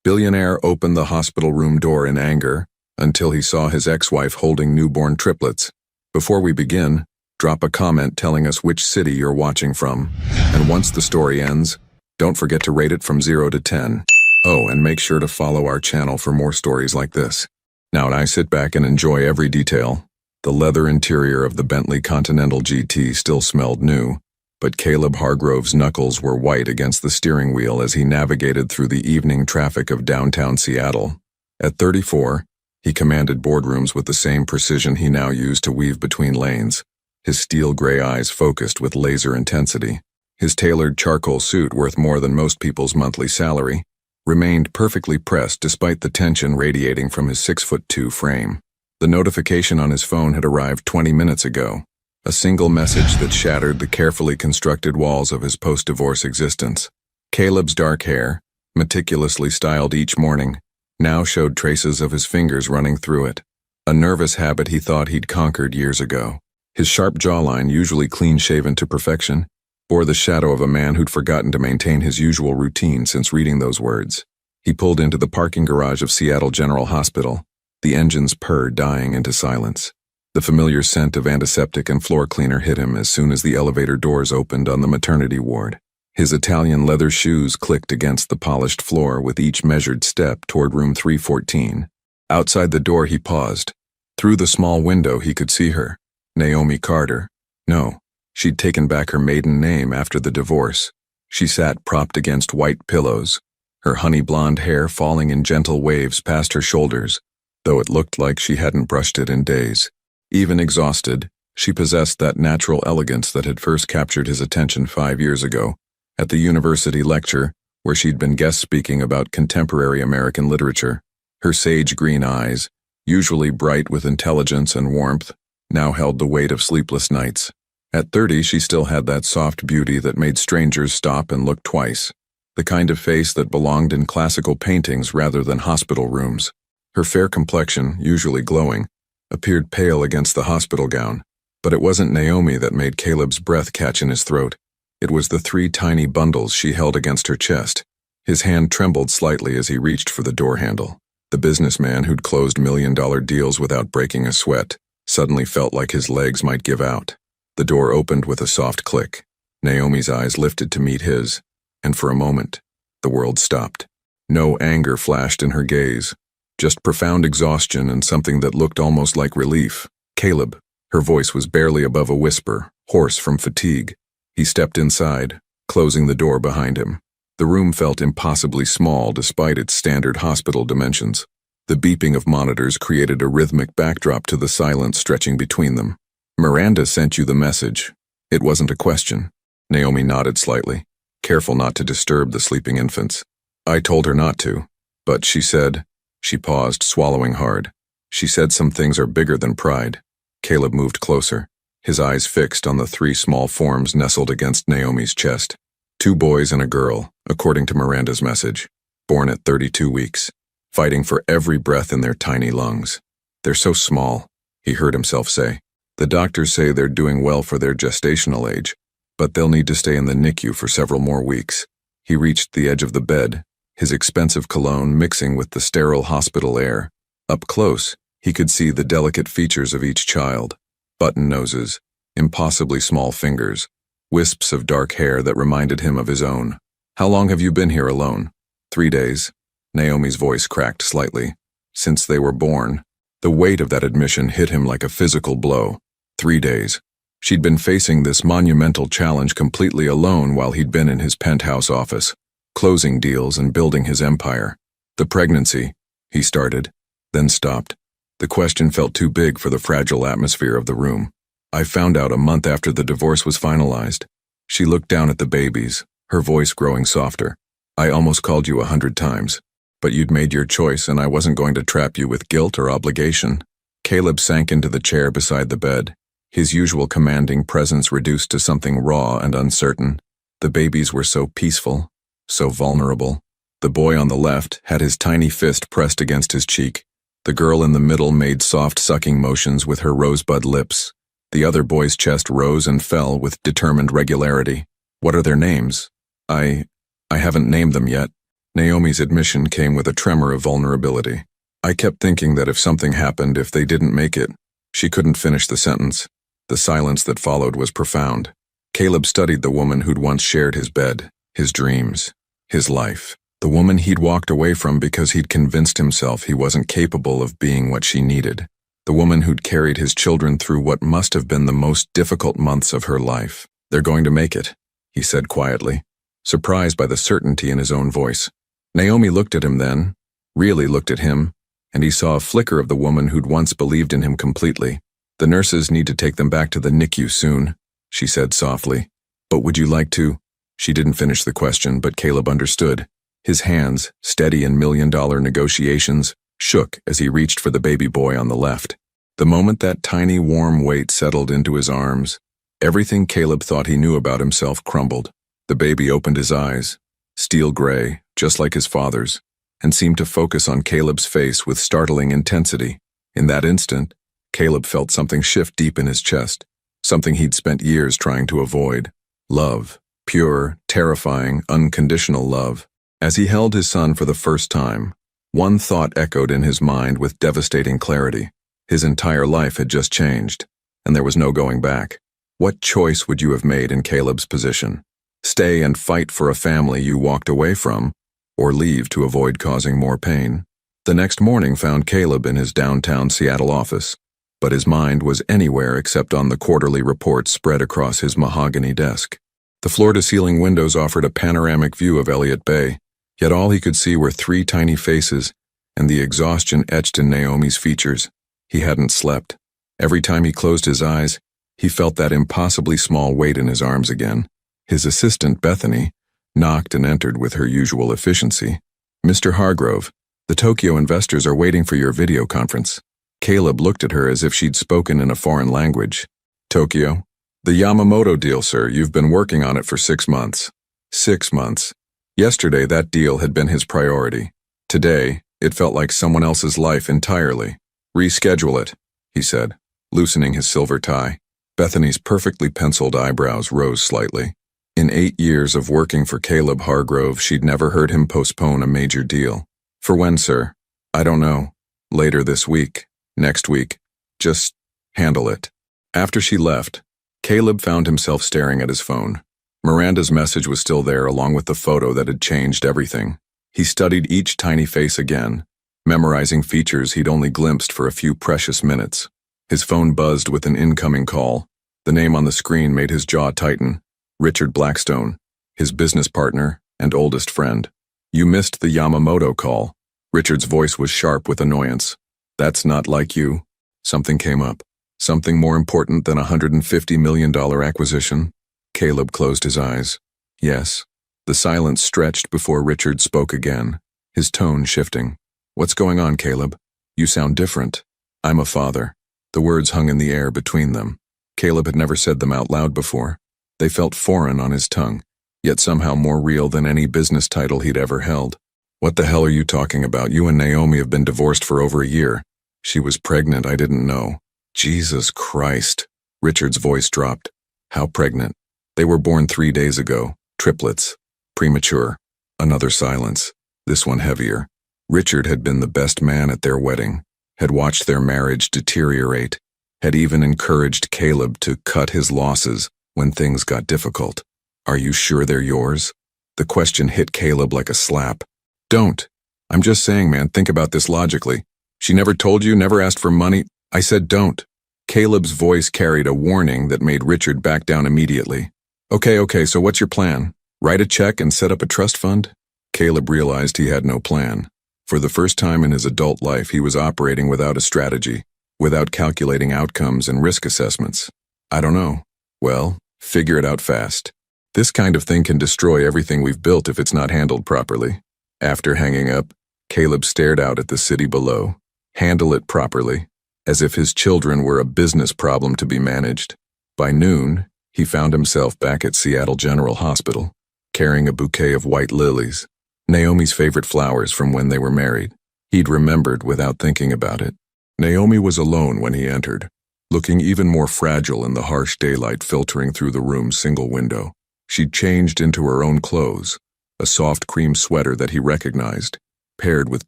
Billionaire opened the hospital room door in anger until he saw his ex-wife holding newborn triplets. Before we begin, drop a comment telling us which city you're watching from. And once the story ends, don't forget to rate it from 0 to 10. Oh, and make sure to follow our channel for more stories like this. Now I sit back and enjoy every detail. The leather interior of the Bentley Continental GT still smelled new, but Caleb Hargrove's knuckles were white against the steering wheel as he navigated through the evening traffic of downtown Seattle. At 34, he commanded boardrooms with the same precision he now used to weave between lanes, his steel gray eyes focused with laser intensity. His tailored charcoal suit, worth more than most people's monthly salary, remained perfectly pressed despite the tension radiating from his 6'2" frame. The notification on his phone had arrived 20 minutes ago, a single message that shattered the carefully constructed walls of his post-divorce existence. Caleb's dark hair, meticulously styled each morning, now showed traces of his fingers running through it, a nervous habit he thought he'd conquered years ago. His sharp jawline, usually clean-shaven to perfection, bore the shadow of a man who'd forgotten to maintain his usual routine since reading those words. He pulled into the parking garage of Seattle General Hospital, the engine's purr dying into silence. The familiar scent of antiseptic and floor cleaner hit him as soon as the elevator doors opened on the maternity ward. His Italian leather shoes clicked against the polished floor with each measured step toward room 314. Outside the door he paused. Through the small window he could see her, Naomi Carter. No, she'd taken back her maiden name after the divorce. She sat propped against white pillows, her honey blonde hair falling in gentle waves past her shoulders, though it looked like she hadn't brushed it in days. Even exhausted, she possessed that natural elegance that had first captured his attention 5 years ago, at the university lecture where she'd been guest speaking about contemporary American literature. Her sage green eyes, usually bright with intelligence and warmth, now held the weight of sleepless nights. At 30, she still had that soft beauty that made strangers stop and look twice, the kind of face that belonged in classical paintings rather than hospital rooms. Her fair complexion, usually glowing, appeared pale against the hospital gown, but it wasn't Naomi that made Caleb's breath catch in his throat. It was the 3 tiny bundles she held against her chest. His hand trembled slightly as he reached for the door handle. The businessman who'd closed million-dollar deals without breaking a sweat suddenly felt like his legs might give out. The door opened with a soft click. Naomi's eyes lifted to meet his, and for a moment, the world stopped. No anger flashed in her gaze, just profound exhaustion and something that looked almost like relief. Caleb. Her voice was barely above a whisper, hoarse from fatigue. He stepped inside, closing the door behind him. The room felt impossibly small despite its standard hospital dimensions. The beeping of monitors created a rhythmic backdrop to the silence stretching between them. "Miranda sent you the message." It wasn't a question. Naomi nodded slightly, careful not to disturb the sleeping infants. "I told her not to, but she said..." She paused, swallowing hard. "She said some things are bigger than pride." Caleb moved closer, his eyes fixed on the 3 small forms nestled against Naomi's chest. 2 boys and a girl, according to Miranda's message, born at 32 weeks, fighting for every breath in their tiny lungs. "They're so small," he heard himself say. "The doctors say they're doing well for their gestational age, but they'll need to stay in the NICU for several more weeks." He reached the edge of the bed, his expensive cologne mixing with the sterile hospital air. Up close, he could see the delicate features of each child: button noses, impossibly small fingers, wisps of dark hair that reminded him of his own. "How long have you been here alone?" 3 days. Naomi's voice cracked slightly. "Since they were born." The weight of that admission hit him like a physical blow. 3 days. She'd been facing this monumental challenge completely alone while he'd been in his penthouse office, closing deals and building his empire. "The pregnancy," he started, then stopped. The question felt too big for the fragile atmosphere of the room. "I found out a month after the divorce was finalized." She looked down at the babies, her voice growing softer. "I almost called you 100 times. But you'd made your choice and I wasn't going to trap you with guilt or obligation." Caleb sank into the chair beside the bed, his usual commanding presence reduced to something raw and uncertain. The babies were so peaceful, so vulnerable. The boy on the left had his tiny fist pressed against his cheek. The girl in the middle made soft sucking motions with her rosebud lips. The other boy's chest rose and fell with determined regularity. "What are their names?" I haven't named them yet." Naomi's admission came with a tremor of vulnerability. I kept thinking that if something happened, if they didn't make it. She couldn't finish the sentence. The silence that followed was profound. Caleb studied the woman who'd once shared his bed, his dreams, his life. The woman he'd walked away from because he'd convinced himself he wasn't capable of being what she needed. The woman who'd carried his children through what must have been the most difficult months of her life. "They're going to make it," he said quietly, surprised by the certainty in his own voice. Naomi looked at him then, really looked at him, and he saw a flicker of the woman who'd once believed in him completely. "The nurses need to take them back to the NICU soon," she said softly. "But would you like to?" She didn't finish the question, but Caleb understood. His hands, steady in million-dollar negotiations, shook as he reached for the baby boy on the left. The moment that tiny warm weight settled into his arms, everything Caleb thought he knew about himself crumbled. The baby opened his eyes, steel gray, just like his father's, and seemed to focus on Caleb's face with startling intensity. In that instant, Caleb felt something shift deep in his chest, something he'd spent years trying to avoid. Love, pure, terrifying, unconditional love. As he held his son for the first time, one thought echoed in his mind with devastating clarity. His entire life had just changed, and there was no going back. What choice would you have made in Caleb's position? Stay and fight for a family you walked away from, or leave to avoid causing more pain? The next morning found Caleb in his downtown Seattle office, but his mind was anywhere except on the quarterly reports spread across his mahogany desk. The floor-to-ceiling windows offered a panoramic view of Elliott Bay, yet all he could see were 3 tiny faces and the exhaustion etched in Naomi's features. He hadn't slept. Every time he closed his eyes, he felt that impossibly small weight in his arms again. His assistant, Bethany, knocked and entered with her usual efficiency. "Mr. Hargrove, the Tokyo investors are waiting for your video conference." Caleb looked at her as if she'd spoken in a foreign language. "Tokyo? The Yamamoto deal, sir. You've been working on it for 6 months. 6 months. Yesterday, that deal had been his priority. Today, it felt like someone else's life entirely. Reschedule it," he said, loosening his silver tie. Bethany's perfectly penciled eyebrows rose slightly. In 8 years of working for Caleb Hargrove, she'd never heard him postpone a major deal. "For when, sir?" "I don't know. Later this week. Next week. Just handle it." After she left, Caleb found himself staring at his phone. Miranda's message was still there, along with the photo that had changed everything. He studied each tiny face again, memorizing features he'd only glimpsed for a few precious minutes. His phone buzzed with an incoming call. The name on the screen made his jaw tighten. Richard Blackstone, his business partner and oldest friend. "You missed the Yamamoto call." Richard's voice was sharp with annoyance. "That's not like you." Something came up. Something more important than a $150 million acquisition? Caleb closed his eyes. "Yes." The silence stretched before Richard spoke again, his tone shifting. "What's going on, Caleb? You sound different." "I'm a father." The words hung in the air between them. Caleb had never said them out loud before. They felt foreign on his tongue, yet somehow more real than any business title he'd ever held. "What the hell are you talking about? You and Naomi have been divorced for over a year." "She was pregnant, I didn't know." "Jesus Christ." Richard's voice dropped. "How pregnant?" "They were born 3 days ago. Triplets. Premature." Another silence, this one heavier. Richard had been the best man at their wedding, had watched their marriage deteriorate, had even encouraged Caleb to cut his losses when things got difficult. "Are you sure they're yours?" The question hit Caleb like a slap. "Don't. I'm just saying, man, think about this logically. She never told you, never asked for money." "I said don't." Caleb's voice carried a warning that made Richard back down immediately. Okay, so what's your plan? Write a check and set up a trust fund?" Caleb realized he had no plan. For the first time in his adult life, he was operating without a strategy, without calculating outcomes and risk assessments. "I don't know." "Well, figure it out fast. This kind of thing can destroy everything we've built if it's not handled properly." After hanging up, Caleb stared out at the city below. Handle it properly, as if his children were a business problem to be managed. By noon, he found himself back at Seattle General Hospital, carrying a bouquet of white lilies, Naomi's favorite flowers from when they were married. He'd remembered without thinking about it. Naomi was alone when he entered, looking even more fragile in the harsh daylight filtering through the room's single window. She'd changed into her own clothes, a soft cream sweater that he recognized, paired with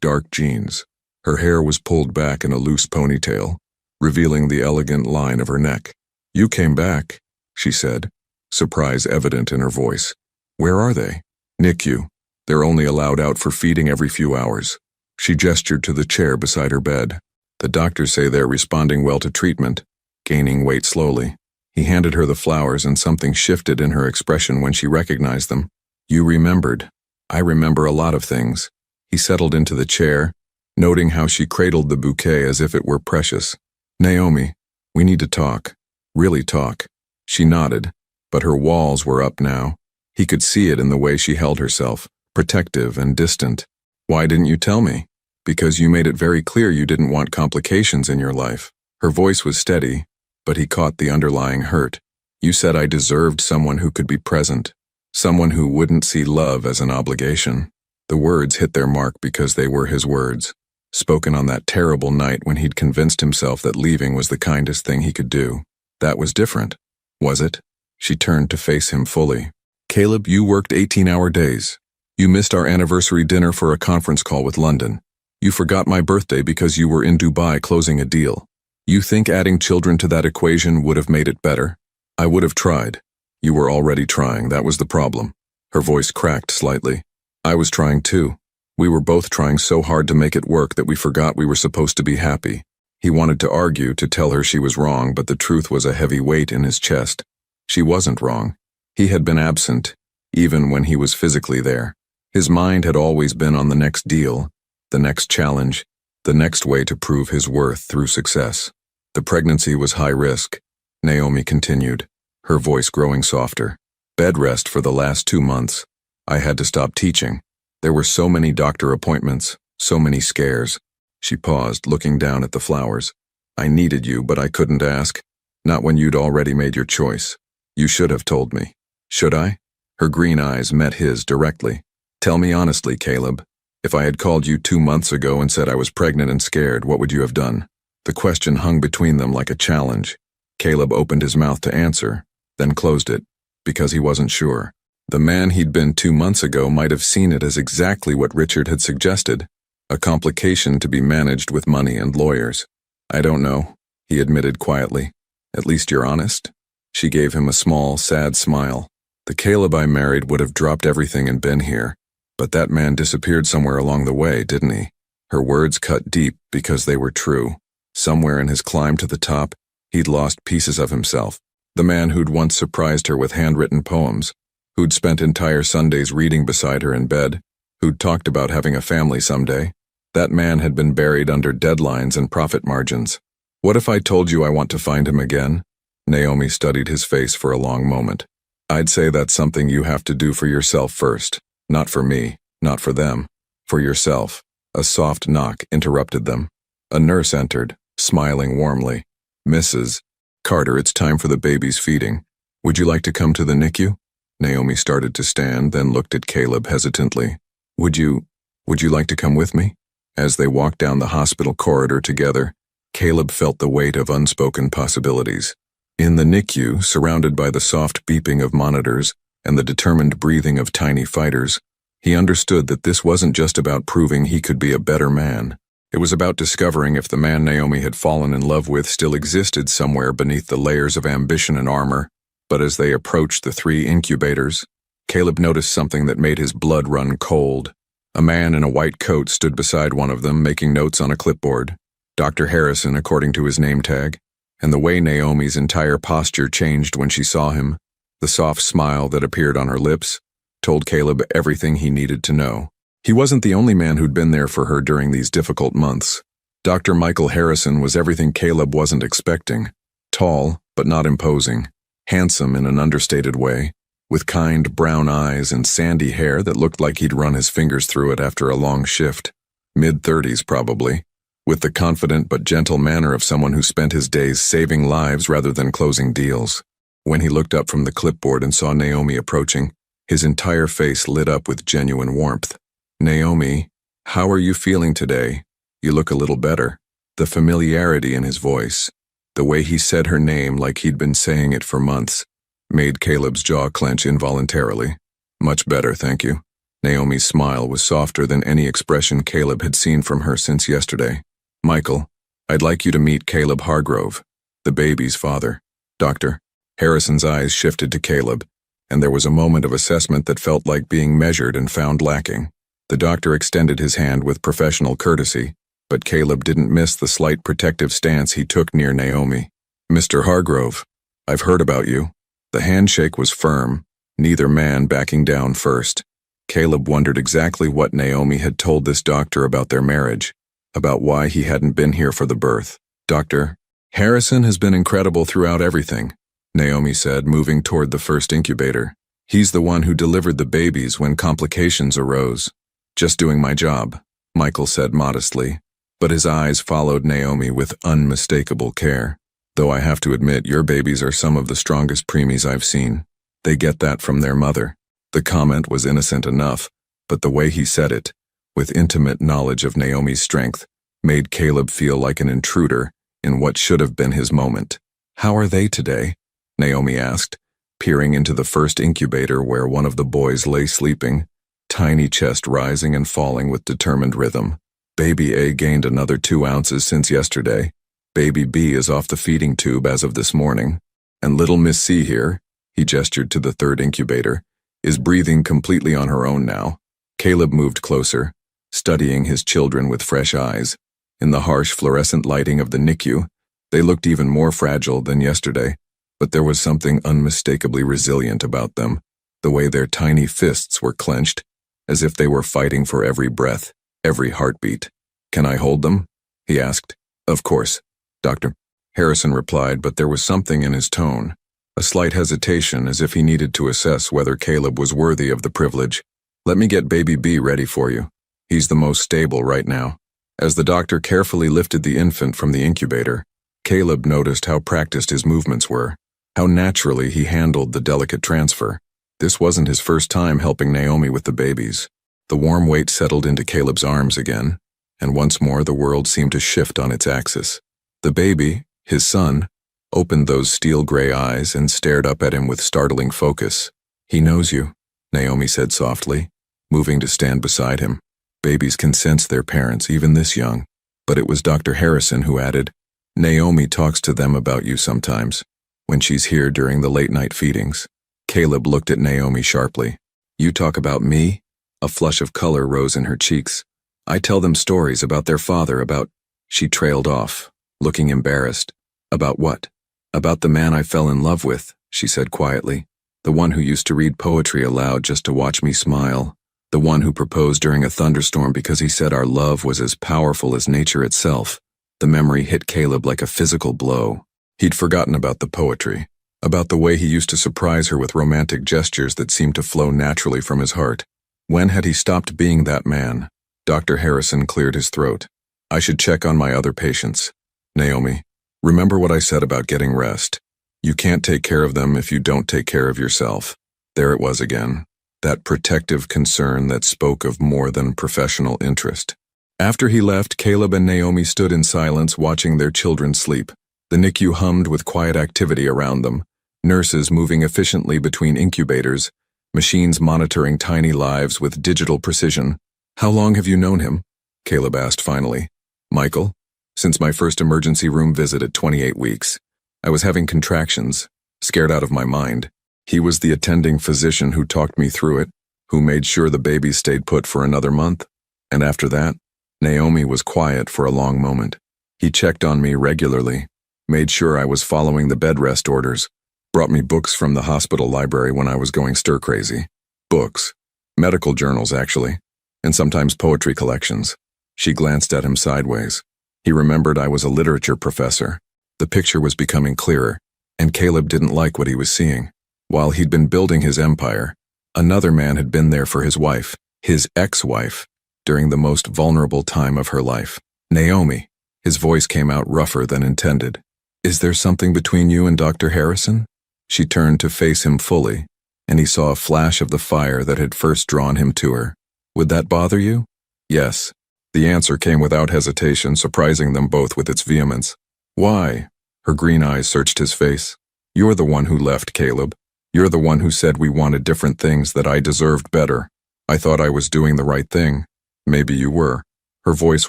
dark jeans. Her hair was pulled back in a loose ponytail, revealing the elegant line of her neck. "You came back," she said, surprise evident in her voice. "Where are they?" "NICU. They're only allowed out for feeding every few hours." She gestured to the chair beside her bed. "The doctors say they're responding well to treatment, gaining weight slowly." He handed her the flowers and something shifted in her expression when she recognized them. "You remembered." "I remember a lot of things." He settled into the chair, noting how she cradled the bouquet as if it were precious. "Naomi, we need to talk. Really talk." She nodded, but her walls were up now. He could see it in the way she held herself, protective and distant. "Why didn't you tell me?" "Because you made it very clear you didn't want complications in your life." Her voice was steady, but he caught the underlying hurt. "You said I deserved someone who could be present, someone who wouldn't see love as an obligation." The words hit their mark because they were his words, spoken on that terrible night when he'd convinced himself that leaving was the kindest thing he could do. That was different, was it? She turned to face him fully. "Caleb, you worked 18-hour days. You missed our anniversary dinner for a conference call with London. You forgot my birthday because you were in Dubai closing a deal. You think adding children to that equation would have made it better? I would have tried. You were already trying, that was the problem." Her voice cracked slightly. "I was trying too. We were both trying so hard to make it work that we forgot we were supposed to be happy." He wanted to argue, to tell her she was wrong, but the truth was a heavy weight in his chest. She wasn't wrong. He had been absent, even when he was physically there. His mind had always been on the next deal, the next challenge, the next way to prove his worth through success. "The pregnancy was high risk," Naomi continued, her voice growing softer. "Bed rest for the last 2 months. I had to stop teaching. There were so many doctor appointments, so many scares." She paused, looking down at the flowers. "I needed you, but I couldn't ask. Not when you'd already made your choice. You should have told me." "Should I?" Her green eyes met his directly. "Tell me honestly, Caleb. If I had called you 2 months ago and said I was pregnant and scared, what would you have done?" The question hung between them like a challenge. Caleb opened his mouth to answer, then closed it, because he wasn't sure. The man he'd been 2 months ago might have seen it as exactly what Richard had suggested, a complication to be managed with money and lawyers. "I don't know," he admitted quietly. "At least you're honest." She gave him a small, sad smile. "The Caleb I married would have dropped everything and been here, but that man disappeared somewhere along the way, didn't he?" Her words cut deep because they were true. Somewhere in his climb to the top, he'd lost pieces of himself. The man who'd once surprised her with handwritten poems, who'd spent entire Sundays reading beside her in bed, who'd talked about having a family someday. That man had been buried under deadlines and profit margins. "What if I told you I want to find him again?" Naomi studied his face for a long moment. "I'd say that's something you have to do for yourself first. Not for me, not for them. For yourself." A soft knock interrupted them. A nurse entered, smiling warmly. "Mrs. Carter, it's time for the baby's feeding. Would you like to come to the NICU?" Naomi started to stand, then looked at Caleb hesitantly. Would you like to come with me?" As they walked down the hospital corridor together, Caleb felt the weight of unspoken possibilities. In the NICU, surrounded by the soft beeping of monitors and the determined breathing of tiny fighters, he understood that this wasn't just about proving he could be a better man. It was about discovering if the man Naomi had fallen in love with still existed somewhere beneath the layers of ambition and armor. But as they approached the 3 incubators, Caleb noticed something that made his blood run cold. A man in a white coat stood beside one of them, making notes on a clipboard. Dr. Harrison, according to his name tag. And the way Naomi's entire posture changed when she saw him, the soft smile that appeared on her lips, told Caleb everything he needed to know. He wasn't the only man who'd been there for her during these difficult months. Dr. Michael Harrison was everything Caleb wasn't expecting. Tall, but not imposing. Handsome in an understated way, with kind brown eyes and sandy hair that looked like he'd run his fingers through it after a long shift. Mid-30s probably, with the confident but gentle manner of someone who spent his days saving lives rather than closing deals. When he looked up from the clipboard and saw Naomi approaching, his entire face lit up with genuine warmth. "Naomi, how are you feeling today? You look a little better." The familiarity in his voice, the way he said her name like he'd been saying it for months, made Caleb's jaw clench involuntarily. "Much better, thank you." Naomi's smile was softer than any expression Caleb had seen from her since yesterday. Michael, I'd like you to meet Caleb Hargrove, the baby's father. Doctor. Harrison's eyes shifted to Caleb, and there was a moment of assessment that felt like being measured and found lacking. The doctor extended his hand with professional courtesy, but Caleb didn't miss the slight protective stance he took near Naomi. Mr. Hargrove, I've heard about you. The handshake was firm, neither man backing down first. Caleb wondered exactly what Naomi had told this doctor about their marriage, about why he hadn't been here for the birth. Doctor, Harrison has been incredible throughout everything, Naomi said, moving toward the first incubator. He's the one who delivered the babies when complications arose. Just doing my job, Michael said modestly, but his eyes followed Naomi with unmistakable care. Though I have to admit, your babies are some of the strongest preemies I've seen. They get that from their mother. The comment was innocent enough, but the way he said it, with intimate knowledge of Naomi's strength, made Caleb feel like an intruder in what should have been his moment. How are they today? Naomi asked, peering into the first incubator where one of the boys lay sleeping, tiny chest rising and falling with determined rhythm. Baby A gained another 2 ounces since yesterday. Baby B is off the feeding tube as of this morning. And little Miss C here, he gestured to the third incubator, is breathing completely on her own now. Caleb moved closer, studying his children with fresh eyes. In the harsh fluorescent lighting of the NICU, they looked even more fragile than yesterday, but there was something unmistakably resilient about them, the way their tiny fists were clenched, as if they were fighting for every breath, every heartbeat. Can I hold them? He asked. Of course, Doctor. Harrison replied, but there was something in his tone, a slight hesitation as if he needed to assess whether Caleb was worthy of the privilege. Let me get baby B ready for you. He's the most stable right now. As the doctor carefully lifted the infant from the incubator, Caleb noticed how practiced his movements were, how naturally he handled the delicate transfer. This wasn't his first time helping Naomi with the babies. The warm weight settled into Caleb's arms again, and once more the world seemed to shift on its axis. The baby, his son, opened those steel-gray eyes and stared up at him with startling focus. He knows you, Naomi said softly, moving to stand beside him. Babies can sense their parents, even this young. But it was Dr. Harrison who added, Naomi talks to them about you sometimes, when she's here during the late-night feedings. Caleb looked at Naomi sharply. You talk about me? A flush of color rose in her cheeks. I tell them stories about their father, about... She trailed off, looking embarrassed. About what? About the man I fell in love with, she said quietly. The one who used to read poetry aloud just to watch me smile. The one who proposed during a thunderstorm because he said our love was as powerful as nature itself. The memory hit Caleb like a physical blow. He'd forgotten about the poetry, about the way he used to surprise her with romantic gestures that seemed to flow naturally from his heart. When had he stopped being that man? Dr. Harrison cleared his throat. I should check on my other patients. Naomi, remember what I said about getting rest. You can't take care of them if you don't take care of yourself. There it was again, that protective concern that spoke of more than professional interest. After he left, Caleb and Naomi stood in silence watching their children sleep. The NICU hummed with quiet activity around them, nurses moving efficiently between incubators, machines monitoring tiny lives with digital precision. How long have you known him? Caleb asked finally. Michael? Since my first emergency room visit at 28 weeks. I was having contractions, scared out of my mind. He was the attending physician who talked me through it, who made sure the baby stayed put for another month. And after that, Naomi was quiet for a long moment. He checked on me regularly, made sure I was following the bed rest orders, brought me books from the hospital library when I was going stir-crazy. Books. Medical journals, actually. And sometimes poetry collections. She glanced at him sideways. He remembered I was a literature professor. The picture was becoming clearer, and Caleb didn't like what he was seeing. While he'd been building his empire, another man had been there for his wife, his ex-wife, during the most vulnerable time of her life. Naomi. His voice came out rougher than intended. Is there something between you and Dr. Harrison? She turned to face him fully, and he saw a flash of the fire that had first drawn him to her. Would that bother you? Yes. The answer came without hesitation, surprising them both with its vehemence. Why? Her green eyes searched his face. You're the one who left, Caleb. You're the one who said we wanted different things, that I deserved better. I thought I was doing the right thing. Maybe you were. Her voice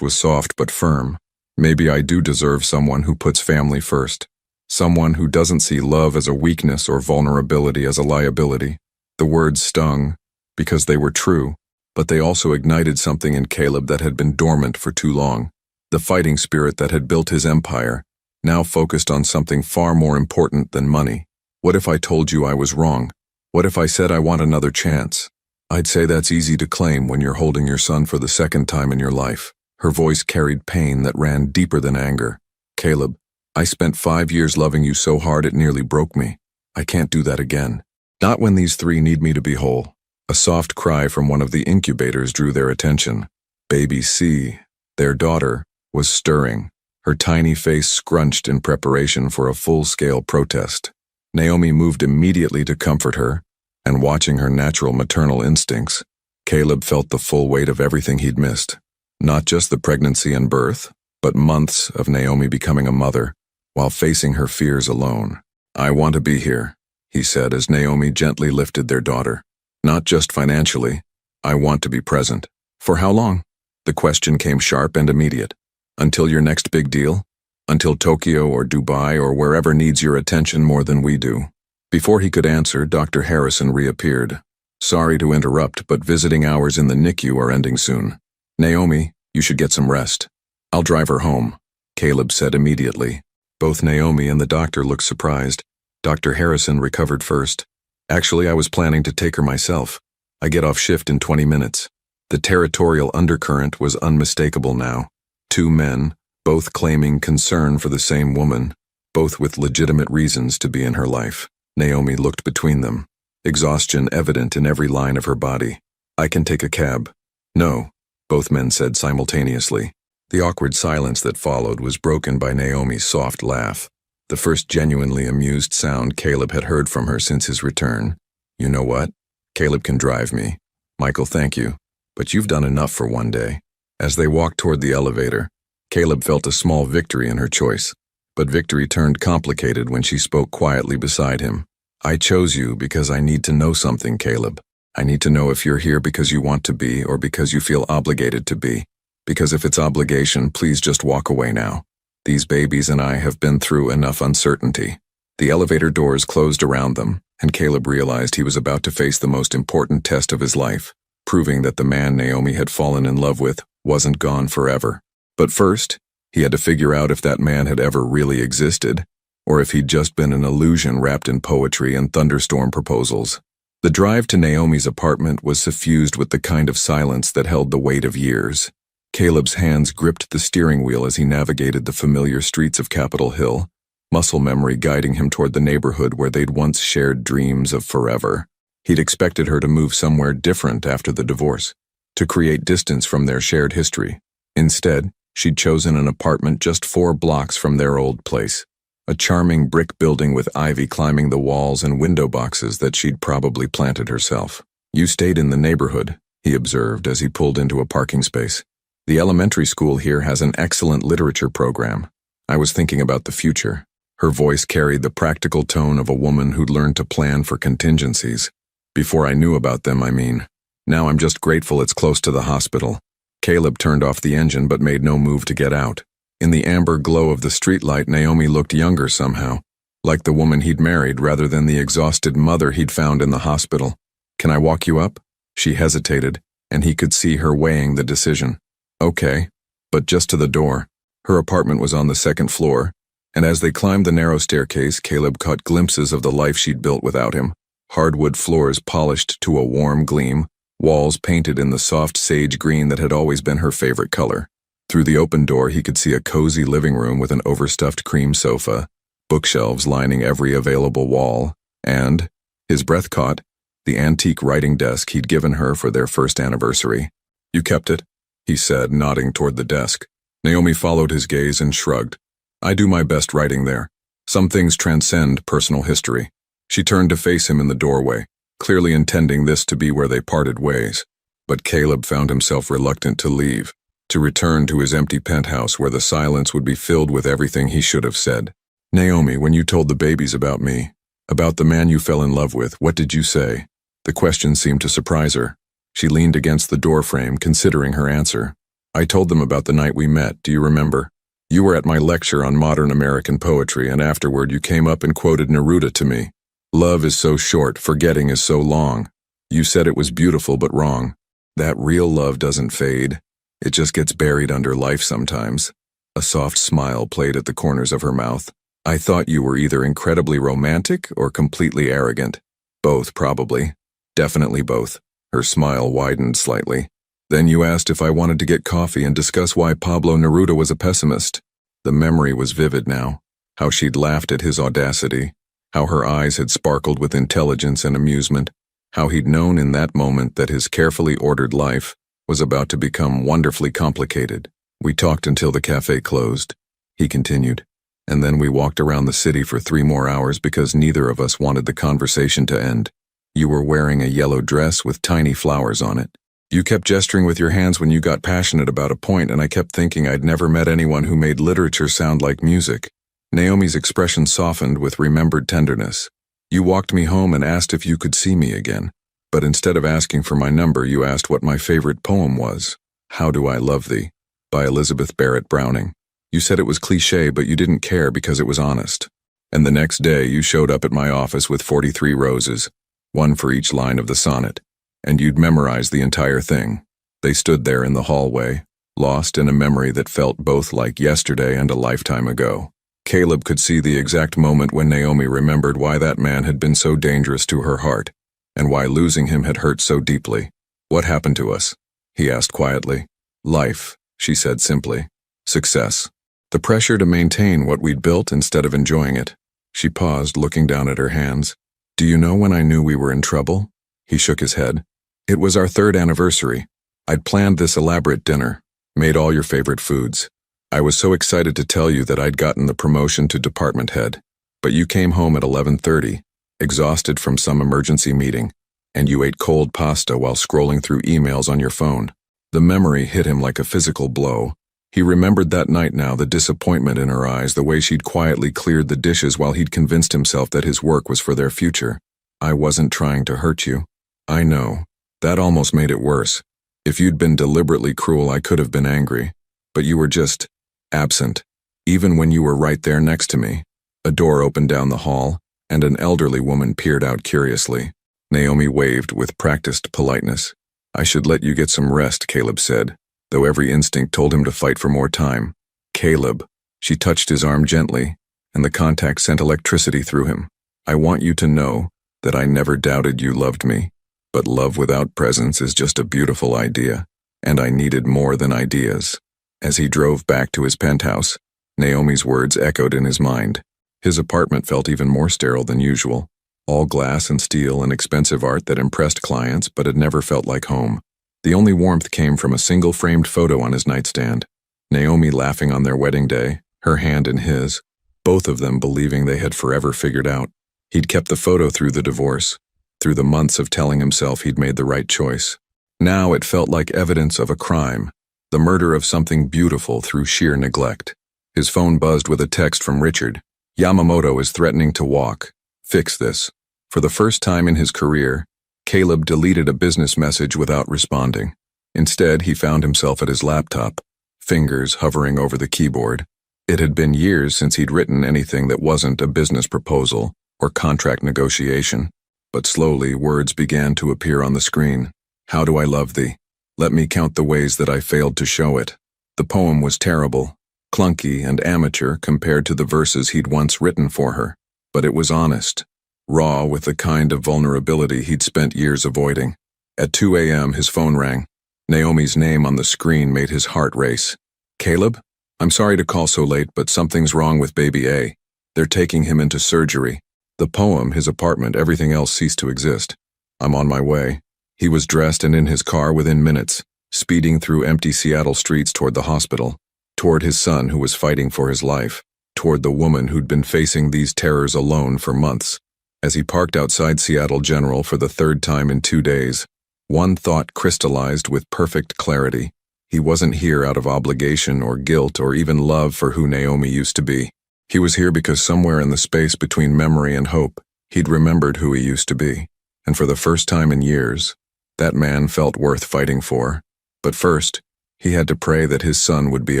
was soft but firm. Maybe I do deserve someone who puts family first. Someone who doesn't see love as a weakness or vulnerability as a liability. The words stung, because they were true, but they also ignited something in Caleb that had been dormant for too long. The fighting spirit that had built his empire, now focused on something far more important than money. What if I told you I was wrong? What if I said I want another chance? I'd say that's easy to claim when you're holding your son for the second time in your life. Her voice carried pain that ran deeper than anger. Caleb, I spent 5 years loving you so hard it nearly broke me. I can't do that again. Not when these three need me to be whole. A soft cry from one of the incubators drew their attention. Baby C, their daughter, was stirring, her tiny face scrunched in preparation for a full-scale protest. Naomi moved immediately to comfort her, and watching her natural maternal instincts, Caleb felt the full weight of everything he'd missed. Not just the pregnancy and birth, but months of Naomi becoming a mother, while facing her fears alone. I want to be here, he said as Naomi gently lifted their daughter. Not just financially, I want to be present. For how long? The question came sharp and immediate. Until your next big deal? Until Tokyo or Dubai or wherever needs your attention more than we do. Before he could answer, Dr. Harrison reappeared. Sorry to interrupt, but visiting hours in the NICU are ending soon. Naomi, you should get some rest. I'll drive her home, Caleb said immediately. Both Naomi and the doctor looked surprised. Dr. Harrison recovered first. Actually, I was planning to take her myself. I get off shift in 20 minutes. The territorial undercurrent was unmistakable now. Two men, both claiming concern for the same woman, both with legitimate reasons to be in her life. Naomi looked between them, exhaustion evident in every line of her body. I can take a cab. No, both men said simultaneously. The awkward silence that followed was broken by Naomi's soft laugh, the first genuinely amused sound Caleb had heard from her since his return. You know what? Caleb can drive me. Michael, thank you, but you've done enough for one day. As they walked toward the elevator, Caleb felt a small victory in her choice, but victory turned complicated when she spoke quietly beside him. I chose you because I need to know something, Caleb. I need to know if you're here because you want to be or because you feel obligated to be. Because if it's obligation, please just walk away now. These babies and I have been through enough uncertainty. The elevator doors closed around them, and Caleb realized he was about to face the most important test of his life, proving that the man Naomi had fallen in love with wasn't gone forever. But first, he had to figure out if that man had ever really existed, or if he'd just been an illusion wrapped in poetry and thunderstorm proposals. The drive to Naomi's apartment was suffused with the kind of silence that held the weight of years. Caleb's hands gripped the steering wheel as he navigated the familiar streets of Capitol Hill, muscle memory guiding him toward the neighborhood where they'd once shared dreams of forever. He'd expected her to move somewhere different after the divorce, to create distance from their shared history. Instead, she'd chosen an apartment just 4 blocks from their old place, a charming brick building with ivy climbing the walls and window boxes that she'd probably planted herself. You stayed in the neighborhood, he observed as he pulled into a parking space. The elementary school here has an excellent literature program. I was thinking about the future. Her voice carried the practical tone of a woman who'd learned to plan for contingencies. Before I knew about them, I mean. Now I'm just grateful it's close to the hospital. Caleb turned off the engine but made no move to get out. In the amber glow of the streetlight, Naomi looked younger somehow, like the woman he'd married rather than the exhausted mother he'd found in the hospital. Can I walk you up? She hesitated, and he could see her weighing the decision. Okay, but just to the door. Her apartment was on the 2nd floor, and as they climbed the narrow staircase, Caleb caught glimpses of the life she'd built without him. Hardwood floors polished to a warm gleam, walls painted in the soft sage green that had always been her favorite color. Through the open door, he could see a cozy living room with an overstuffed cream sofa, bookshelves lining every available wall, and, his breath caught, the antique writing desk he'd given her for their first anniversary. You kept it? He said, nodding toward the desk. Naomi followed his gaze and shrugged. I do my best writing there. Some things transcend personal history. She turned to face him in the doorway, clearly intending this to be where they parted ways. But Caleb found himself reluctant to leave, to return to his empty penthouse where the silence would be filled with everything he should have said. Naomi, when you told the babies about me, about the man you fell in love with, what did you say? The question seemed to surprise her. She leaned against the doorframe, considering her answer. I told them about the night we met, do you remember? You were at my lecture on modern American poetry, and afterward you came up and quoted Neruda to me. Love is so short, forgetting is so long. You said it was beautiful but wrong. That real love doesn't fade. It just gets buried under life sometimes. A soft smile played at the corners of her mouth. I thought you were either incredibly romantic or completely arrogant. Both, probably. Definitely both. Her smile widened slightly. Then you asked if I wanted to get coffee and discuss why Pablo Neruda was a pessimist. The memory was vivid now. How she'd laughed at his audacity. How her eyes had sparkled with intelligence and amusement. How he'd known in that moment that his carefully ordered life was about to become wonderfully complicated. We talked until the cafe closed, he continued, and then we walked around the city for 3 more hours because neither of us wanted the conversation to end. You were wearing a yellow dress with tiny flowers on it. You kept gesturing with your hands when you got passionate about a point, and I kept thinking I'd never met anyone who made literature sound like music. Naomi's expression softened with remembered tenderness. You walked me home and asked if you could see me again. But instead of asking for my number, you asked what my favorite poem was. How Do I Love Thee? By Elizabeth Barrett Browning. You said it was cliché, but you didn't care because it was honest. And the next day, you showed up at my office with 43 roses, one for each line of the sonnet. And you'd memorized the entire thing. They stood there in the hallway, lost in a memory that felt both like yesterday and a lifetime ago. Caleb could see the exact moment when Naomi remembered why that man had been so dangerous to her heart, and why losing him had hurt so deeply. What happened to us? He asked quietly. Life, she said simply. Success. The pressure to maintain what we'd built instead of enjoying it. She paused, looking down at her hands. Do you know when I knew we were in trouble? He shook his head. It was our 3rd anniversary. I'd planned this elaborate dinner, made all your favorite foods. I was so excited to tell you that I'd gotten the promotion to department head, but you came home at 11:30, exhausted from some emergency meeting, and you ate cold pasta while scrolling through emails on your phone. The memory hit him like a physical blow. He remembered that night now, the disappointment in her eyes, the way she'd quietly cleared the dishes while he'd convinced himself that his work was for their future. I wasn't trying to hurt you. I know. That almost made it worse. If you'd been deliberately cruel, I could have been angry. But you were just absent, even when you were right there next to me. A door opened down the hall, and an elderly woman peered out curiously. Naomi waved with practiced politeness. I should let you get some rest, Caleb said, though every instinct told him to fight for more time. Caleb. She touched his arm gently, and the contact sent electricity through him. I want you to know that I never doubted you loved me, but love without presence is just a beautiful idea, and I needed more than ideas. As he drove back to his penthouse, Naomi's words echoed in his mind. His apartment felt even more sterile than usual. All glass and steel and expensive art that impressed clients but had never felt like home. The only warmth came from a single framed photo on his nightstand. Naomi laughing on their wedding day, her hand in his, both of them believing they had forever figured out. He'd kept the photo through the divorce, through the months of telling himself he'd made the right choice. Now it felt like evidence of a crime. The murder of something beautiful through sheer neglect. His phone buzzed with a text from Richard. Yamamoto is threatening to walk. Fix this. For the first time in his career, Caleb deleted a business message without responding. Instead, he found himself at his laptop, fingers hovering over the keyboard. It had been years since he'd written anything that wasn't a business proposal or contract negotiation. But slowly, words began to appear on the screen. How do I love thee? Let me count the ways that I failed to show it. The poem was terrible, clunky and amateur compared to the verses he'd once written for her. But it was honest, raw with the kind of vulnerability he'd spent years avoiding. At 2 a.m., his phone rang. Naomi's name on the screen made his heart race. Caleb? I'm sorry to call so late, but something's wrong with baby A. They're taking him into surgery. The poem, his apartment, everything else ceased to exist. I'm on my way. He was dressed and in his car within minutes, speeding through empty Seattle streets toward the hospital, toward his son who was fighting for his life, toward the woman who'd been facing these terrors alone for months. As he parked outside Seattle General for the 3rd time in 2 days, one thought crystallized with perfect clarity. He wasn't here out of obligation or guilt or even love for who Naomi used to be. He was here because somewhere in the space between memory and hope, he'd remembered who he used to be. And for the first time in years, That man felt worth fighting for. But first, he had to pray that his son would be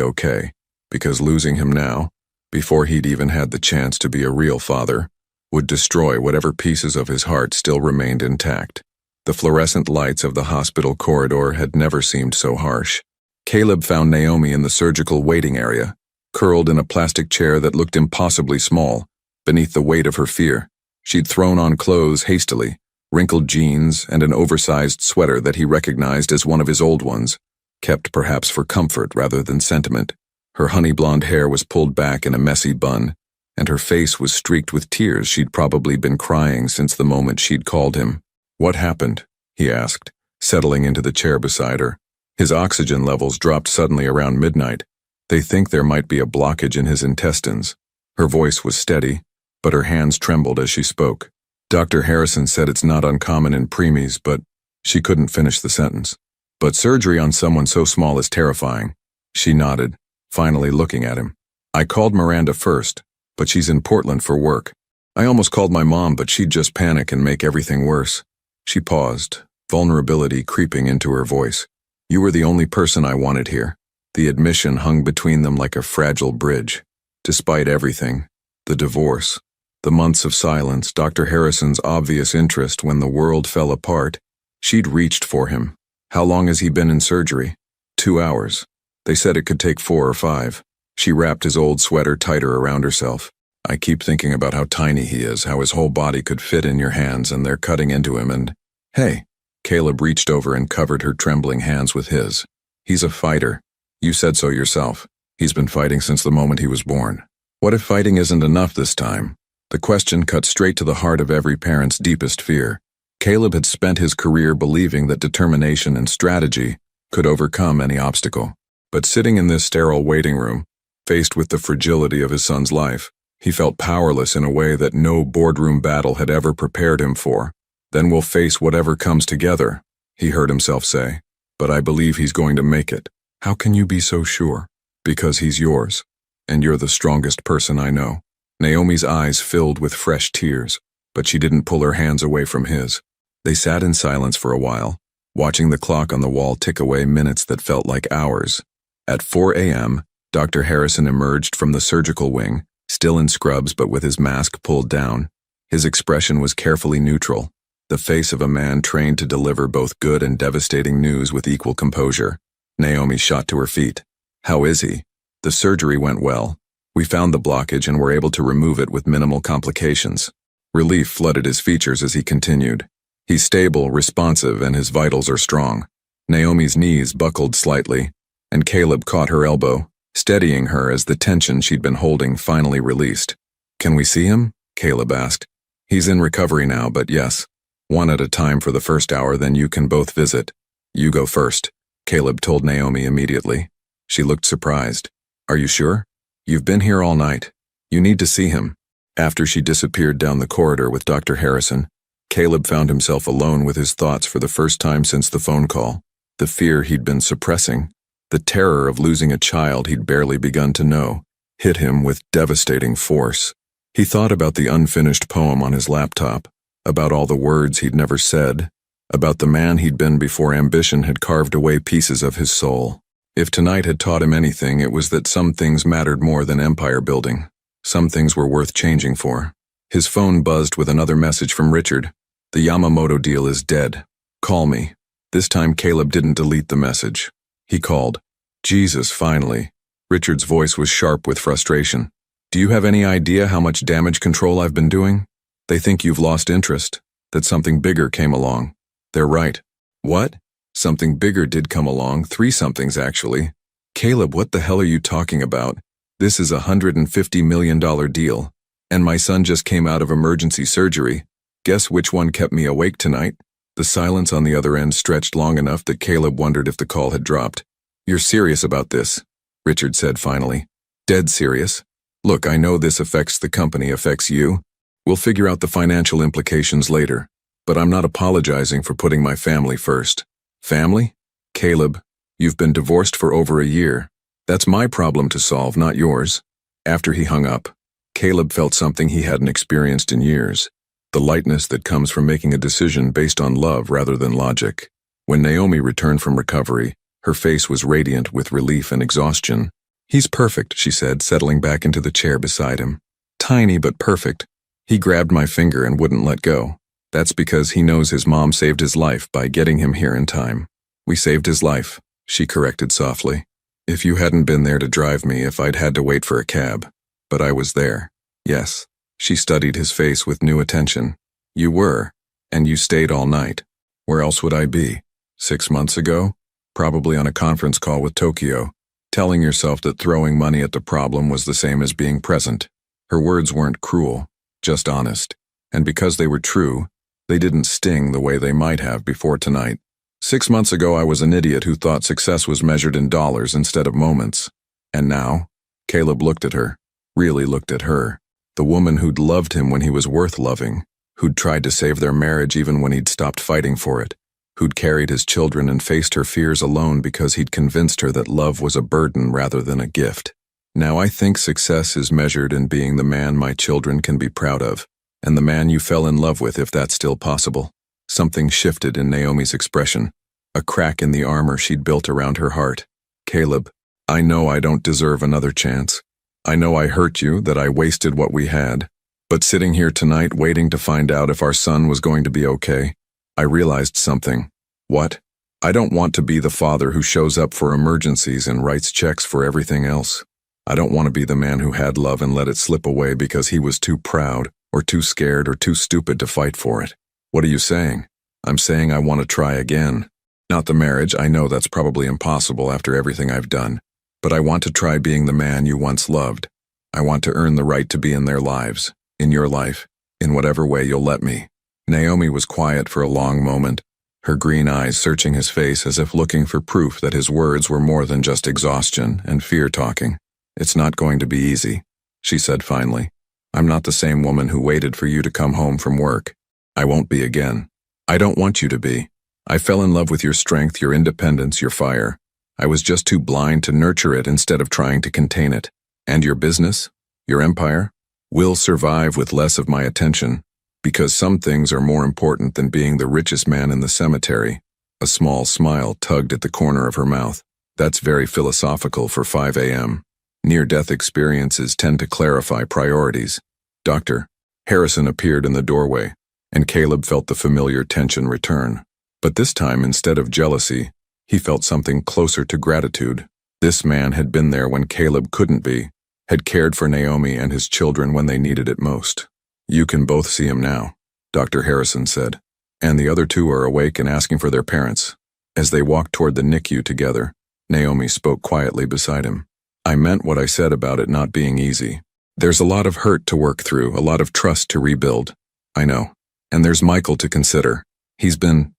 okay, because losing him now, before he'd even had the chance to be a real father, would destroy whatever pieces of his heart still remained intact. The fluorescent lights of the hospital corridor had never seemed so harsh. Caleb found Naomi in the surgical waiting area, curled in a plastic chair that looked impossibly small, beneath the weight of her fear. She'd thrown on clothes hastily, wrinkled jeans and an oversized sweater that he recognized as one of his old ones, kept perhaps for comfort rather than sentiment. Her honey-blonde hair was pulled back in a messy bun, and her face was streaked with tears. She'd probably been crying since the moment she'd called him. "What happened?" he asked, settling into the chair beside her. His oxygen levels dropped suddenly around midnight. "They think there might be a blockage in his intestines." Her voice was steady, but her hands trembled as she spoke. "Dr. Harrison said it's not uncommon in preemies, but..." She couldn't finish the sentence. "But surgery on someone so small is terrifying." She nodded, finally looking at him. "I called Miranda first, but she's in Portland for work. I almost called my mom, but she'd just panic and make everything worse." She paused, vulnerability creeping into her voice. "You were the only person I wanted here." The admission hung between them like a fragile bridge. Despite everything, the divorce, the months of silence, Dr. Harrison's obvious interest when the world fell apart, she'd reached for him. "How long has he been in surgery?" 2 hours. They said it could take 4 or 5. She wrapped his old sweater tighter around herself. "I keep thinking about how tiny he is, how his whole body could fit in your hands, and they're cutting into him and..." "Hey." Caleb reached over and covered her trembling hands with his. "He's a fighter. You said so yourself. He's been fighting since the moment he was born. What if fighting isn't enough this time?" The question cut straight to the heart of every parent's deepest fear. Caleb had spent his career believing that determination and strategy could overcome any obstacle. But sitting in this sterile waiting room, faced with the fragility of his son's life, he felt powerless in a way that no boardroom battle had ever prepared him for. "Then we'll face whatever comes together," he heard himself say. "But I believe he's going to make it." "How can you be so sure?" "Because he's yours, and you're the strongest person I know." Naomi's eyes filled with fresh tears, but she didn't pull her hands away from his. They sat in silence for a while, watching the clock on the wall tick away minutes that felt like hours. At 4 a.m., Dr. Harrison emerged from the surgical wing, still in scrubs but with his mask pulled down. His expression was carefully neutral, the face of a man trained to deliver both good and devastating news with equal composure. Naomi shot to her feet. "How is he?" "The surgery went well. We found the blockage and were able to remove it with minimal complications." Relief flooded his features as he continued. "He's stable, responsive, and his vitals are strong." Naomi's knees buckled slightly, and Caleb caught her elbow, steadying her as the tension she'd been holding finally released. "Can we see him?" Caleb asked. "He's in recovery now, but yes. One at a time for the first hour, then you can both visit." "You go first," Caleb told Naomi immediately. She looked surprised. "Are you sure? You've been here all night. You need to see him." After she disappeared down the corridor with Dr. Harrison, Caleb found himself alone with his thoughts for the first time since the phone call. The fear he'd been suppressing, the terror of losing a child he'd barely begun to know, hit him with devastating force. He thought about the unfinished poem on his laptop, about all the words he'd never said, about the man he'd been before ambition had carved away pieces of his soul. If tonight had taught him anything, it was that some things mattered more than empire building. Some things were worth changing for. His phone buzzed with another message from Richard. "The Yamamoto deal is dead. Call me." This time Caleb didn't delete the message. He called. "Jesus, finally." Richard's voice was sharp with frustration. "Do you have any idea how much damage control I've been doing? They think you've lost interest, that something bigger came along." "They're right." "What?" "Something bigger did come along, 3 somethings actually." "Caleb, what the hell are you talking about? This is a $150 million deal. And my son just came out of emergency surgery. Guess which one kept me awake tonight?" The silence on the other end stretched long enough that Caleb wondered if the call had dropped. "You're serious about this?" Richard said finally. "Dead serious. Look, I know this affects the company, affects you. We'll figure out the financial implications later. But I'm not apologizing for putting my family first." "Family?" "Caleb, you've been divorced for over a year. That's my problem to solve, not yours." After he hung up, Caleb felt something he hadn't experienced in years. The lightness that comes from making a decision based on love rather than logic. When Naomi returned from recovery, her face was radiant with relief and exhaustion. "He's perfect," she said, settling back into the chair beside him. "Tiny but perfect. He grabbed my finger and wouldn't let go. That's because he knows his mom saved his life by getting him here in time." "We saved his life," she corrected softly. "If you hadn't been there to drive me, if I'd had to wait for a cab. But I was there." "Yes." She studied his face with new attention. "You were, and you stayed all night. Where else would I be? 6 months ago? Probably on a conference call with Tokyo, telling yourself that throwing money at the problem was the same as being present." Her words weren't cruel, just honest. And because they were true, they didn't sting the way they might have before tonight. 6 months ago, I was an idiot who thought success was measured in dollars instead of moments. And now, Caleb looked at her, really looked at her, the woman who'd loved him when he was worth loving, who'd tried to save their marriage even when he'd stopped fighting for it, who'd carried his children and faced her fears alone because he'd convinced her that love was a burden rather than a gift. "Now I think success is measured in being the man my children can be proud of, and the man you fell in love with if that's still possible." Something shifted in Naomi's expression, a crack in the armor she'd built around her heart. "Caleb, I know I don't deserve another chance. I know I hurt you, that I wasted what we had. But sitting here tonight waiting to find out if our son was going to be okay, I realized something." "What?" "I don't want to be the father who shows up for emergencies and writes checks for everything else. I don't want to be the man who had love and let it slip away because he was too proud, or too scared, or too stupid to fight for it." "What are you saying?" "I'm saying I want to try again. Not the marriage, I know that's probably impossible after everything I've done. But I want to try being the man you once loved. I want to earn the right to be in their lives, in your life, in whatever way you'll let me." Naomi was quiet for a long moment, her green eyes searching his face as if looking for proof that his words were more than just exhaustion and fear talking. "It's not going to be easy," she said finally. "I'm not the same woman who waited for you to come home from work. I won't be again. I don't want you to be. I fell in love with your strength, your independence, your fire. I was just too blind to nurture it instead of trying to contain it. And your business, your empire, will survive with less of my attention, because some things are more important than being the richest man in the cemetery." A small smile tugged at the corner of her mouth. "That's very philosophical for 5 a.m. Near-death experiences tend to clarify priorities." Dr. Harrison appeared in the doorway, and Caleb felt the familiar tension return. But this time, instead of jealousy, he felt something closer to gratitude. This man had been there when Caleb couldn't be, had cared for Naomi and his children when they needed it most. "You can both see him now," Dr. Harrison said, "and the other two are awake and asking for their parents." As they walked toward the NICU together, Naomi spoke quietly beside him. "I meant what I said about it not being easy. There's a lot of hurt to work through, a lot of trust to rebuild. I know. And there's Michael to consider. He's been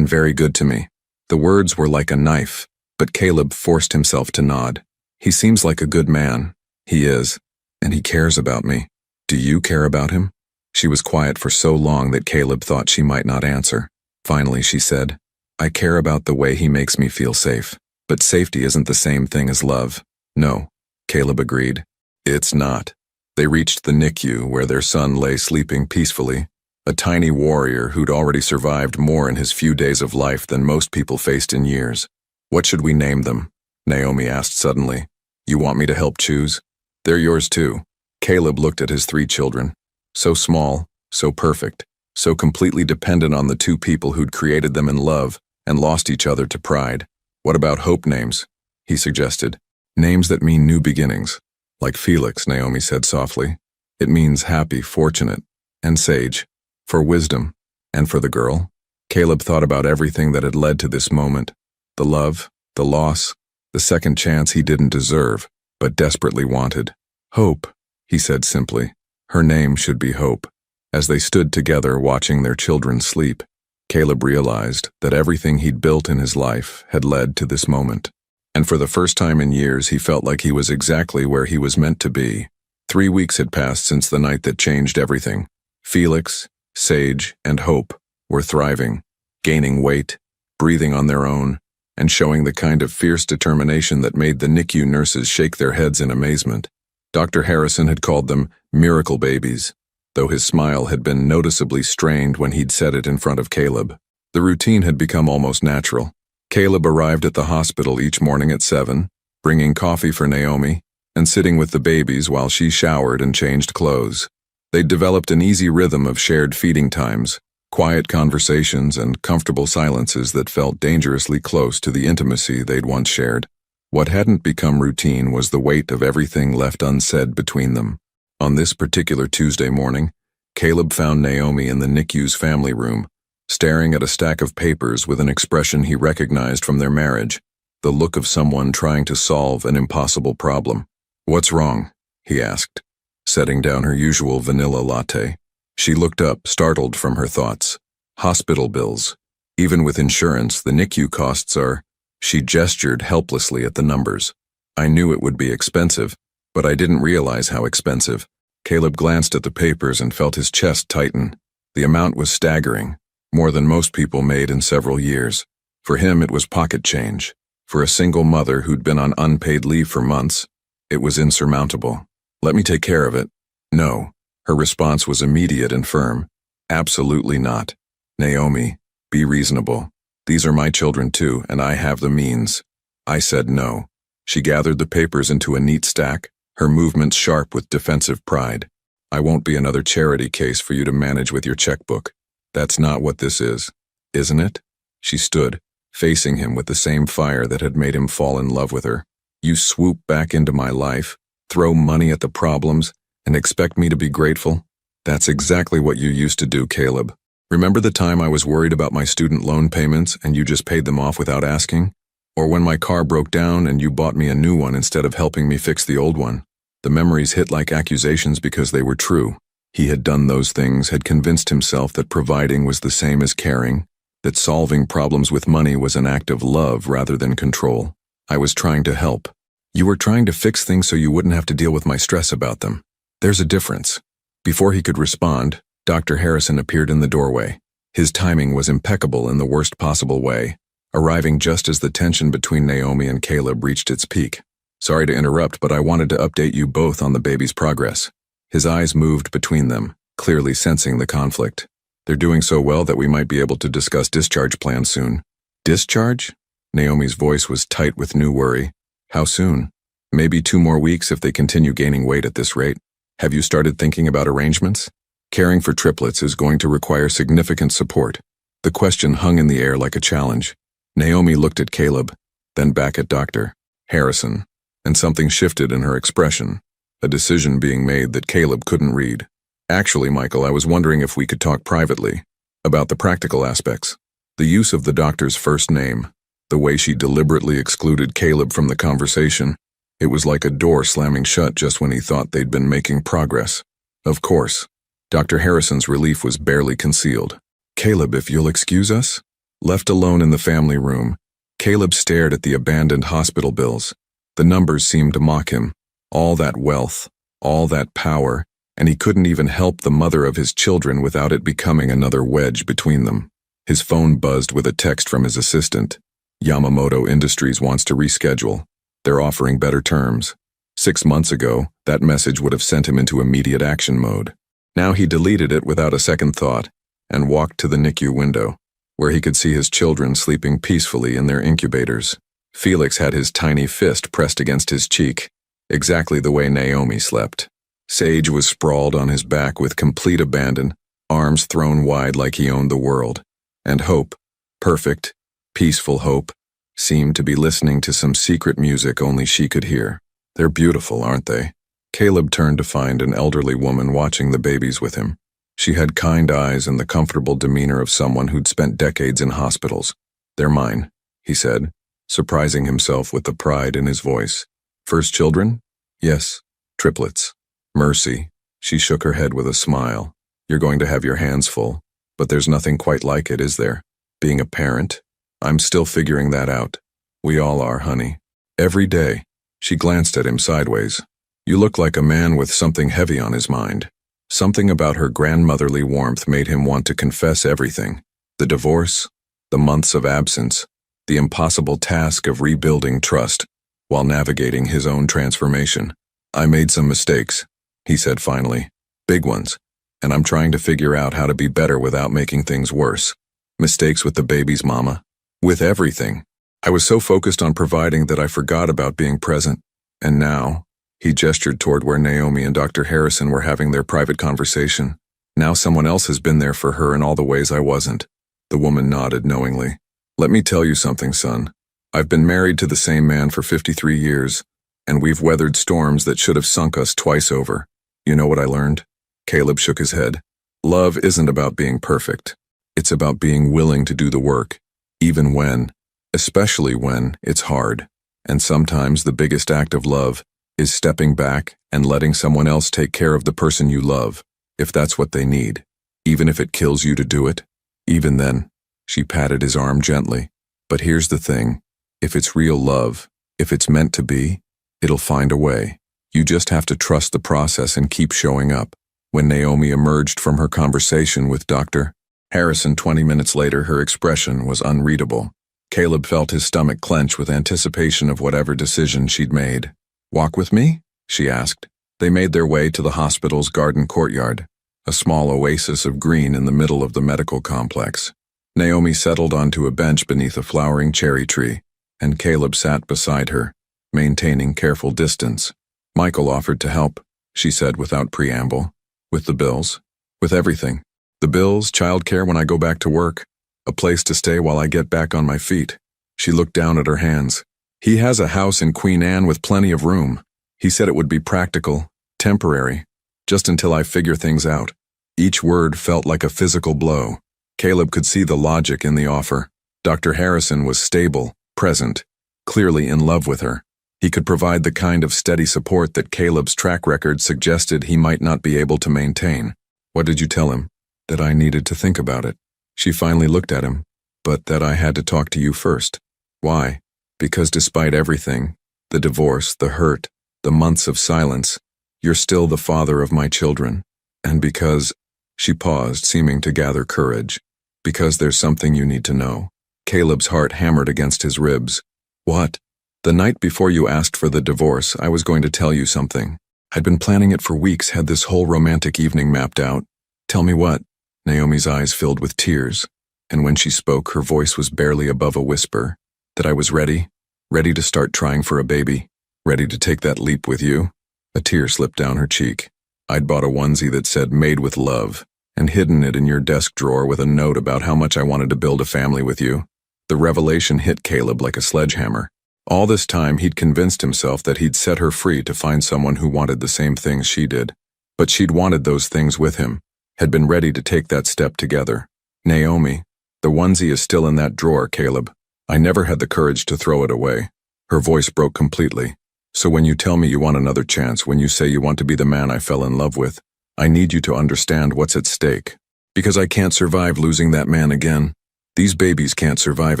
very good to me." The words were like a knife, but Caleb forced himself to nod. "He seems like a good man." "He is, and he cares about me." "Do you care about him?" She was quiet for so long that Caleb thought she might not answer. Finally, she said, "I care about the way he makes me feel safe. But safety isn't the same thing as love." "No," Caleb agreed. "It's not." They reached the NICU where their son lay sleeping peacefully, a tiny warrior who'd already survived more in his few days of life than most people faced in years. "What should we name them?" Naomi asked suddenly. "You want me to help choose?" "They're yours too." Caleb looked at his 3 children. So small, so perfect, so completely dependent on the 2 people who'd created them in love and lost each other to pride. "What about hope names?" he suggested. "Names that mean new beginnings." "Like Felix," Naomi said softly. "It means happy, fortunate, and sage. For wisdom. And for the girl?" Caleb thought about everything that had led to this moment. The love, the loss, the second chance he didn't deserve, but desperately wanted. "Hope," he said simply. Her name should be Hope. As they stood together watching their children sleep, Caleb realized that everything he'd built in his life had led to this moment. And for the first time in years, he felt like he was exactly where he was meant to be. 3 weeks had passed since the night that changed everything. Felix, Sage, and Hope were thriving, gaining weight, breathing on their own, and showing the kind of fierce determination that made the NICU nurses shake their heads in amazement. Dr. Harrison had called them miracle babies, though his smile had been noticeably strained when he'd said it in front of Caleb. The routine had become almost natural. Caleb arrived at the hospital each morning at 7, bringing coffee for Naomi, and sitting with the babies while she showered and changed clothes. They'd developed an easy rhythm of shared feeding times, quiet conversations, and comfortable silences that felt dangerously close to the intimacy they'd once shared. What hadn't become routine was the weight of everything left unsaid between them. On this particular Tuesday morning, Caleb found Naomi in the NICU's family room, staring at a stack of papers with an expression he recognized from their marriage, the look of someone trying to solve an impossible problem. "What's wrong?" he asked, setting down her usual vanilla latte. She looked up, startled from her thoughts. "Hospital bills. Even with insurance, the NICU costs are—" She gestured helplessly at the numbers. "I knew it would be expensive, but I didn't realize how expensive." Caleb glanced at the papers and felt his chest tighten. The amount was staggering, more than most people made in several years. For him, it was pocket change. For a single mother who'd been on unpaid leave for months, it was insurmountable. "Let me take care of it." "No." Her response was immediate and firm. "Absolutely not. Naomi, be reasonable. These are my children too, and I have the means." I said no. She gathered the papers into a neat stack, her movements sharp with defensive pride. "I won't be another charity case for you to manage with your checkbook. That's not what this is, isn't it?" She stood, facing him with the same fire that had made him fall in love with her. "You swoop back into my life, throw money at the problems, and expect me to be grateful? That's exactly what you used to do, Caleb. Remember the time I was worried about my student loan payments and you just paid them off without asking? Or when my car broke down and you bought me a new one instead of helping me fix the old one?" The memories hit like accusations because they were true. He had done those things, had convinced himself that providing was the same as caring, that solving problems with money was an act of love rather than control. "I was trying to help. You were trying to fix things so you wouldn't have to deal with my stress about them. There's a difference." Before he could respond, Dr. Harrison appeared in the doorway. His timing was impeccable in the worst possible way, arriving just as the tension between Naomi and Caleb reached its peak. "Sorry to interrupt, but I wanted to update you both on the baby's progress." His eyes moved between them, clearly sensing the conflict. "They're doing so well that we might be able to discuss discharge plans soon." "Discharge?" Naomi's voice was tight with new worry. "How soon?" "Maybe 2 more weeks if they continue gaining weight at this rate." "Have you started thinking about arrangements? Caring for triplets is going to require significant support." The question hung in the air like a challenge. Naomi looked at Caleb, then back at Dr. Harrison, and something shifted in her expression, a decision being made that Caleb couldn't read. "Actually, Michael, I was wondering if we could talk privately about the practical aspects." The use of the doctor's first name, the way she deliberately excluded Caleb from the conversation, it was like a door slamming shut just when he thought they'd been making progress. "Of course." Dr. Harrison's relief was barely concealed. "Caleb, if you'll excuse us?" Left alone in the family room, Caleb stared at the abandoned hospital bills. The numbers seemed to mock him. All that wealth, all that power, and he couldn't even help the mother of his children without it becoming another wedge between them. His phone buzzed with a text from his assistant. "Yamamoto Industries wants to reschedule. They're offering better terms." 6 months ago, that message would have sent him into immediate action mode. Now he deleted it without a second thought and walked to the NICU window, where he could see his children sleeping peacefully in their incubators. Felix had his tiny fist pressed against his cheek, exactly the way Naomi slept. Sage was sprawled on his back with complete abandon, arms thrown wide like he owned the world. And Hope, perfect, peaceful Hope, seemed to be listening to some secret music only she could hear. "They're beautiful, aren't they?" Caleb turned to find an elderly woman watching the babies with him. She had kind eyes and the comfortable demeanor of someone who'd spent decades in hospitals. "They're mine," he said, surprising himself with the pride in his voice. "First children?" "Yes, triplets." "Mercy." She shook her head with a smile. "You're going to have your hands full, but there's nothing quite like it, is there? Being a parent? I'm still figuring that out. We all are, honey. Every day." She glanced at him sideways. "You look like a man with something heavy on his mind." Something about her grandmotherly warmth made him want to confess everything. The divorce, the months of absence, the impossible task of rebuilding trust while navigating his own transformation. "I made some mistakes," he said finally. "Big ones. And I'm trying to figure out how to be better without making things worse." Mistakes with the baby's mama. With everything. I was so focused on providing that I forgot about being present. And now, he gestured toward where Naomi and Dr. Harrison were having their private conversation. Now someone else has been there for her in all the ways I wasn't. The woman nodded knowingly. Let me tell you something, son. I've been married to the same man for 53 years, and we've weathered storms that should have sunk us twice over. You know what I learned? Caleb shook his head. Love isn't about being perfect. It's about being willing to do the work, even when, especially when, it's hard. And sometimes the biggest act of love is stepping back and letting someone else take care of the person you love, if that's what they need, even if it kills you to do it. Even then, she patted his arm gently. But here's the thing. If it's real love, if it's meant to be, it'll find a way. You just have to trust the process and keep showing up. When Naomi emerged from her conversation with Dr. Harrison 20 minutes later, her expression was unreadable. Caleb felt his stomach clench with anticipation of whatever decision she'd made. Walk with me? She asked. They made their way to the hospital's garden courtyard, a small oasis of green in the middle of the medical complex. Naomi settled onto a bench beneath a flowering cherry tree, and Caleb sat beside her, maintaining careful distance. Michael offered to help, she said without preamble. With the bills? With everything. The bills, childcare when I go back to work, a place to stay while I get back on my feet. She looked down at her hands. He has a house in Queen Anne with plenty of room. He said it would be practical, temporary, just until I figure things out. Each word felt like a physical blow. Caleb could see the logic in the offer. Dr. Harrison was stable, present, clearly in love with her. He could provide the kind of steady support that Caleb's track record suggested he might not be able to maintain. What did you tell him? That I needed to think about it. She finally looked at him, but that I had to talk to you first. Why? Because despite everything, the divorce, the hurt, the months of silence, you're still the father of my children. And because, she paused, seeming to gather courage, because there's something you need to know. Caleb's heart hammered against his ribs. What? The night before you asked for the divorce, I was going to tell you something. I'd been planning it for weeks, had this whole romantic evening mapped out. Tell me what? Naomi's eyes filled with tears, and when she spoke, her voice was barely above a whisper. That I was ready to start trying for a baby, ready to take that leap with you. A tear slipped down her cheek. I'd bought a onesie that said "Made with Love" and hidden it in your desk drawer with a note about how much I wanted to build a family with you. The revelation hit Caleb like a sledgehammer. All this time, he'd convinced himself that he'd set her free to find someone who wanted the same things she did. But she'd wanted those things with him, had been ready to take that step together. Naomi, the onesie is still in that drawer, Caleb. I never had the courage to throw it away. Her voice broke completely. So when you tell me you want another chance, when you say you want to be the man I fell in love with, I need you to understand what's at stake. Because I can't survive losing that man again. These babies can't survive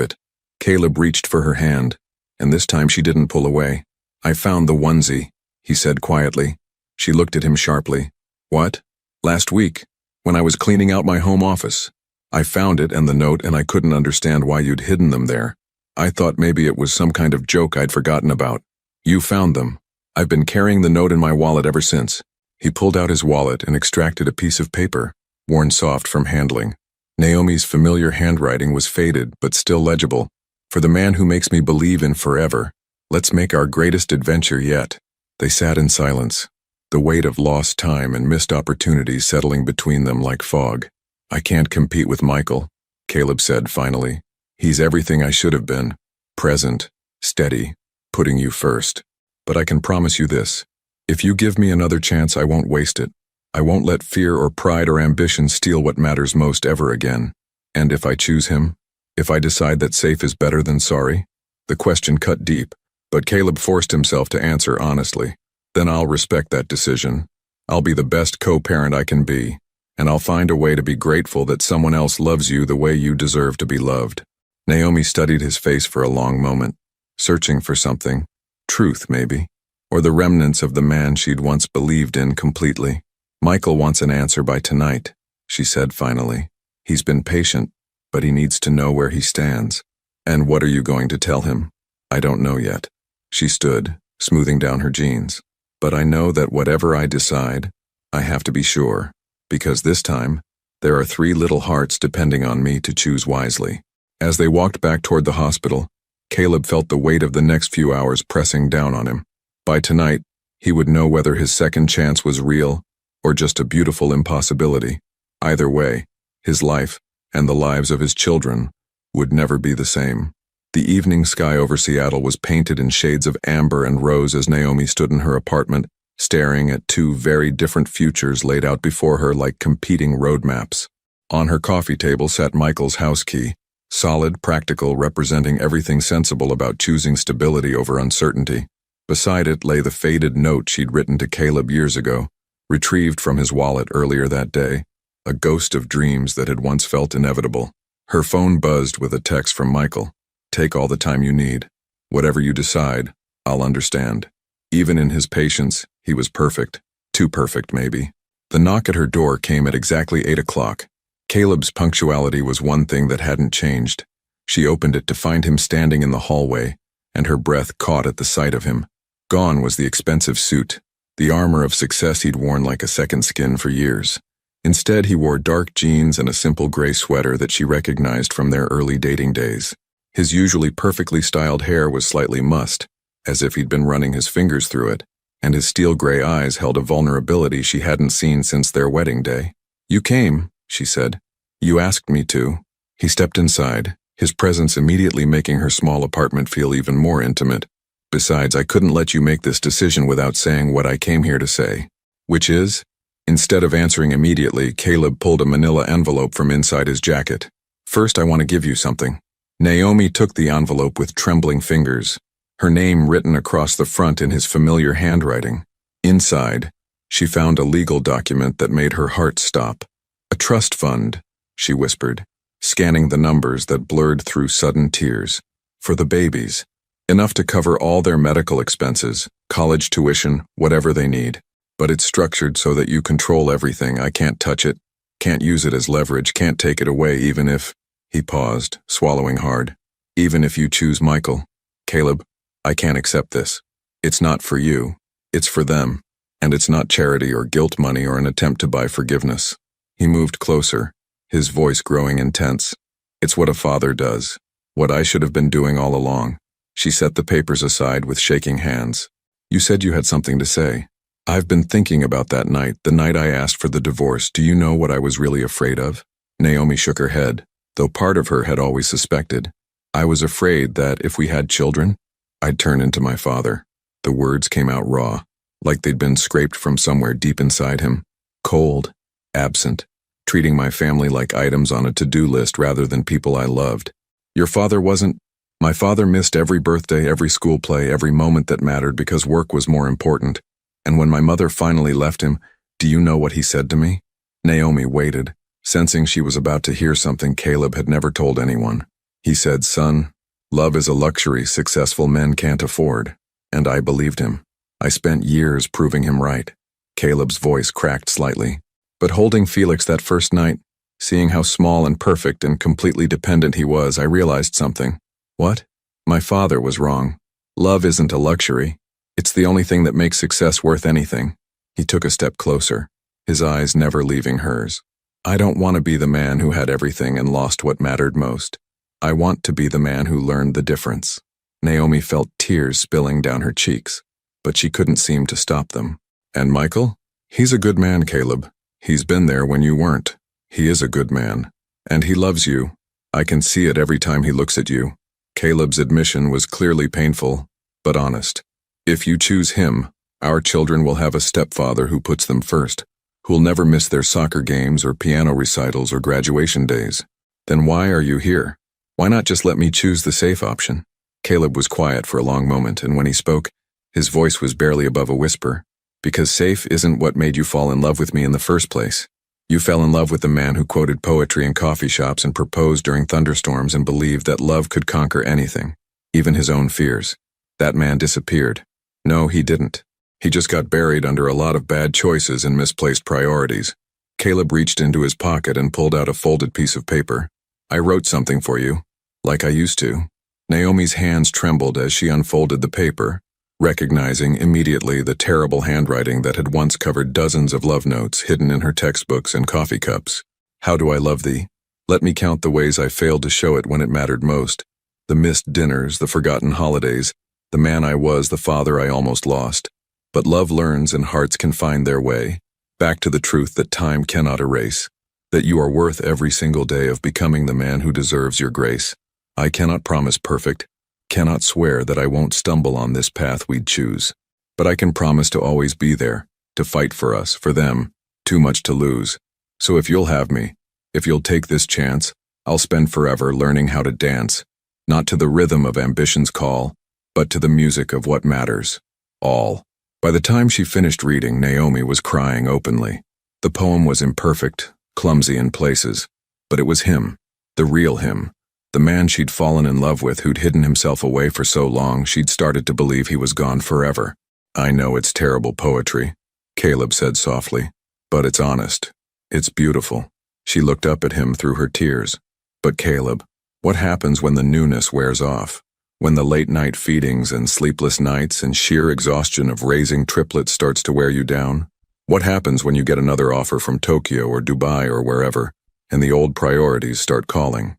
it. Caleb reached for her hand, and this time she didn't pull away. I found the onesie, he said quietly. She looked at him sharply. What? Last week, when I was cleaning out my home office. I found it and the note, and I couldn't understand why you'd hidden them there. I thought maybe it was some kind of joke I'd forgotten about. You found them. I've been carrying the note in my wallet ever since. He pulled out his wallet and extracted a piece of paper, worn soft from handling. Naomi's familiar handwriting was faded but still legible. For the man who makes me believe in forever, let's make our greatest adventure yet. They sat in silence, the weight of lost time and missed opportunities settling between them like fog. I can't compete with Michael, Caleb said finally. He's everything I should have been. Present, steady, putting you first. But I can promise you this. If you give me another chance, I won't waste it. I won't let fear or pride or ambition steal what matters most ever again. And if I choose him, if I decide that safe is better than sorry, the question cut deep, but Caleb forced himself to answer honestly. Then I'll respect that decision. I'll be the best co-parent I can be, and I'll find a way to be grateful that someone else loves you the way you deserve to be loved. Naomi studied his face for a long moment, searching for something, truth maybe, or the remnants of the man she'd once believed in completely. Michael wants an answer by tonight, she said finally. He's been patient, but he needs to know where he stands. And what are you going to tell him? I don't know yet. She stood, smoothing down her jeans. But I know that whatever I decide, I have to be sure, because this time, There are 3 little hearts depending on me to choose wisely. As they walked back toward the hospital, Caleb felt the weight of the next few hours pressing down on him. By tonight, he would know whether his second chance was real or just a beautiful impossibility. Either way, his life, and the lives of his children, would never be the same. The evening sky over Seattle was painted in shades of amber and rose as Naomi stood in her apartment, staring at 2 very different futures laid out before her like competing roadmaps. On her coffee table sat Michael's house key, solid, practical, representing everything sensible about choosing stability over uncertainty. Beside it lay the faded note she'd written to Caleb years ago, retrieved from his wallet earlier that day, a ghost of dreams that had once felt inevitable. Her phone buzzed with a text from Michael. "Take all the time you need. Whatever you decide, I'll understand." Even in his patience, he was perfect. Too perfect, maybe. The knock at her door came at exactly 8 o'clock. Caleb's punctuality was one thing that hadn't changed. She opened it to find him standing in the hallway, and her breath caught at the sight of him. Gone was the expensive suit, the armor of success he'd worn like a second skin for years. Instead, he wore dark jeans and a simple gray sweater that she recognized from their early dating days. His usually perfectly styled hair was slightly mussed, as if he'd been running his fingers through it, and his steel gray eyes held a vulnerability she hadn't seen since their wedding day. "You came," she said. "You asked me to." He stepped inside, his presence immediately making her small apartment feel even more intimate. "Besides, I couldn't let you make this decision without saying what I came here to say." "Which is?" Instead of answering immediately, Caleb pulled a manila envelope from inside his jacket. "First, I want to give you something." Naomi took the envelope with trembling fingers, her name written across the front in his familiar handwriting. Inside, she found a legal document that made her heart stop. "A trust fund," she whispered, scanning the numbers that blurred through sudden tears. "For the babies. Enough to cover all their medical expenses, college tuition, whatever they need. But it's structured so that you control everything. I can't touch it, can't use it as leverage, can't take it away even if—" He paused, swallowing hard. "Even if you choose Michael. Caleb, I can't accept this. It's not for you. It's for them. And it's not charity or guilt money or an attempt to buy forgiveness." He moved closer, his voice growing intense. "It's what a father does. What I should have been doing all along." She set the papers aside with shaking hands. "You said you had something to say." "I've been thinking about that night, the night I asked for the divorce. Do you know what I was really afraid of?" Naomi shook her head, though part of her had always suspected. "I was afraid that if we had children, I'd turn into my father." The words came out raw, like they'd been scraped from somewhere deep inside him. "Cold, absent, treating my family like items on a to-do list rather than people I loved. Your father wasn't—" "My father missed every birthday, every school play, every moment that mattered because work was more important. And when my mother finally left him, do you know what he said to me?" Naomi waited, sensing she was about to hear something Caleb had never told anyone. "He said, 'Son, love is a luxury successful men can't afford.' And I believed him. I spent years proving him right." Caleb's voice cracked slightly. "But holding Felix that first night, seeing how small and perfect and completely dependent he was, I realized something." "What?" "My father was wrong. Love isn't a luxury. It's the only thing that makes success worth anything." He took a step closer, his eyes never leaving hers. "I don't want to be the man who had everything and lost what mattered most. I want to be the man who learned the difference." Naomi felt tears spilling down her cheeks, but she couldn't seem to stop them. "And Michael? He's a good man, Caleb. He's been there when you weren't. He is a good man. And he loves you. I can see it every time he looks at you." Caleb's admission was clearly painful, but honest. "If you choose him, our children will have a stepfather who puts them first, who'll never miss their soccer games or piano recitals or graduation days. Then why are you here? Why not just let me choose the safe option?" Caleb was quiet for a long moment, and when he spoke, his voice was barely above a whisper. "Because safe isn't what made you fall in love with me in the first place. You fell in love with the man who quoted poetry in coffee shops and proposed during thunderstorms and believed that love could conquer anything, even his own fears. That man disappeared. No, he didn't. He just got buried under a lot of bad choices and misplaced priorities." Caleb reached into his pocket and pulled out a folded piece of paper. "I wrote something for you, like I used to." Naomi's hands trembled as she unfolded the paper, recognizing immediately the terrible handwriting that had once covered dozens of love notes hidden in her textbooks and coffee cups. How do I love thee? Let me count the ways I failed to show it when it mattered most. The missed dinners, the forgotten holidays, the man I was, the father I almost lost. But love learns and hearts can find their way back to the truth that time cannot erase, that you are worth every single day of becoming the man who deserves your grace. I cannot promise perfect, cannot swear that I won't stumble on this path we'd choose. But I can promise to always be there, to fight for us, for them, too much to lose. So if you'll have me, if you'll take this chance, I'll spend forever learning how to dance, not to the rhythm of ambition's call, but to the music of what matters, all. By the time she finished reading, Naomi was crying openly. The poem was imperfect, clumsy in places, but it was him, the real him, the man she'd fallen in love with who'd hidden himself away for so long she'd started to believe he was gone forever. I know it's terrible poetry, Caleb said softly, but it's honest. It's beautiful. She looked up at him through her tears. But Caleb, what happens when the newness wears off? When the late-night feedings and sleepless nights and sheer exhaustion of raising triplets starts to wear you down? What happens when you get another offer from Tokyo or Dubai or wherever, and the old priorities start calling?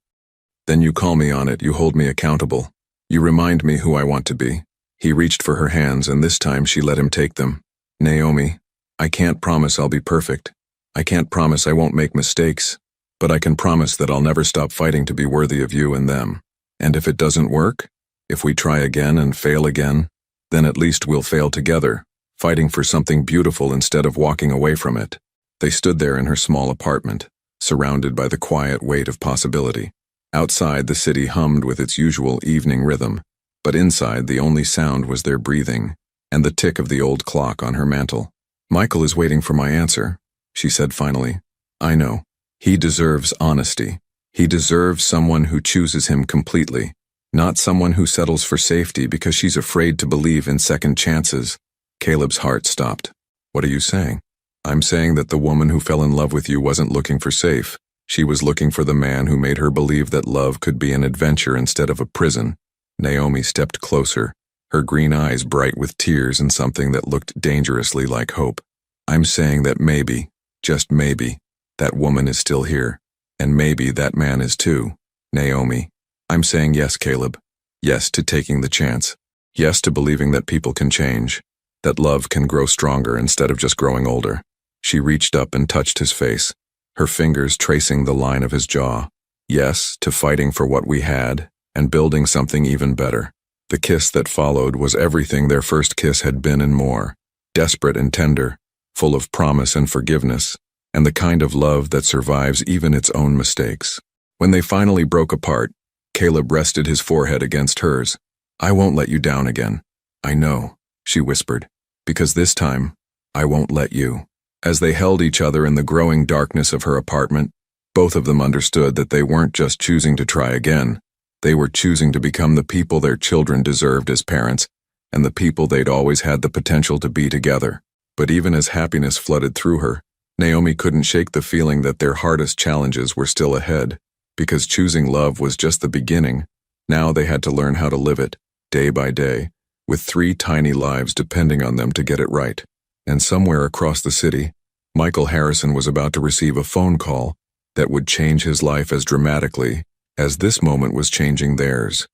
Then you call me on it, you hold me accountable. You remind me who I want to be. He reached for her hands, and this time she let him take them. Naomi, I can't promise I'll be perfect. I can't promise I won't make mistakes. But I can promise that I'll never stop fighting to be worthy of you and them. And if it doesn't work, if we try again and fail again, then at least we'll fail together, fighting for something beautiful instead of walking away from it. They stood there in her small apartment, surrounded by the quiet weight of possibility. Outside, the city hummed with its usual evening rhythm, but inside the only sound was their breathing and the tick of the old clock on her mantel. Michael is waiting for my answer, she said finally. I know. He deserves honesty. He deserves someone who chooses him completely, not someone who settles for safety because she's afraid to believe in second chances. Caleb's heart stopped. What are you saying? I'm saying that the woman who fell in love with you wasn't looking for safe. She was looking for the man who made her believe that love could be an adventure instead of a prison. Naomi stepped closer, her green eyes bright with tears and something that looked dangerously like hope. I'm saying that maybe, just maybe, that woman is still here, and maybe that man is too. Naomi, I'm saying yes, Caleb. Yes to taking the chance. Yes to believing that people can change, that love can grow stronger instead of just growing older. She reached up and touched his face, her fingers tracing the line of his jaw. Yes to fighting for what we had and building something even better. The kiss that followed was everything their first kiss had been and more, desperate and tender, full of promise and forgiveness, and the kind of love that survives even its own mistakes. When they finally broke apart, Caleb rested his forehead against hers. I won't let you down again. I know, she whispered, because this time, I won't let you. As they held each other in the growing darkness of her apartment, both of them understood that they weren't just choosing to try again. They were choosing to become the people their children deserved as parents, and the people they'd always had the potential to be together. But even as happiness flooded through her, Naomi couldn't shake the feeling that their hardest challenges were still ahead. Because choosing love was just the beginning, now they had to learn how to live it, day by day, with 3 tiny lives depending on them to get it right. And somewhere across the city, Michael Harrison was about to receive a phone call that would change his life as dramatically as this moment was changing theirs.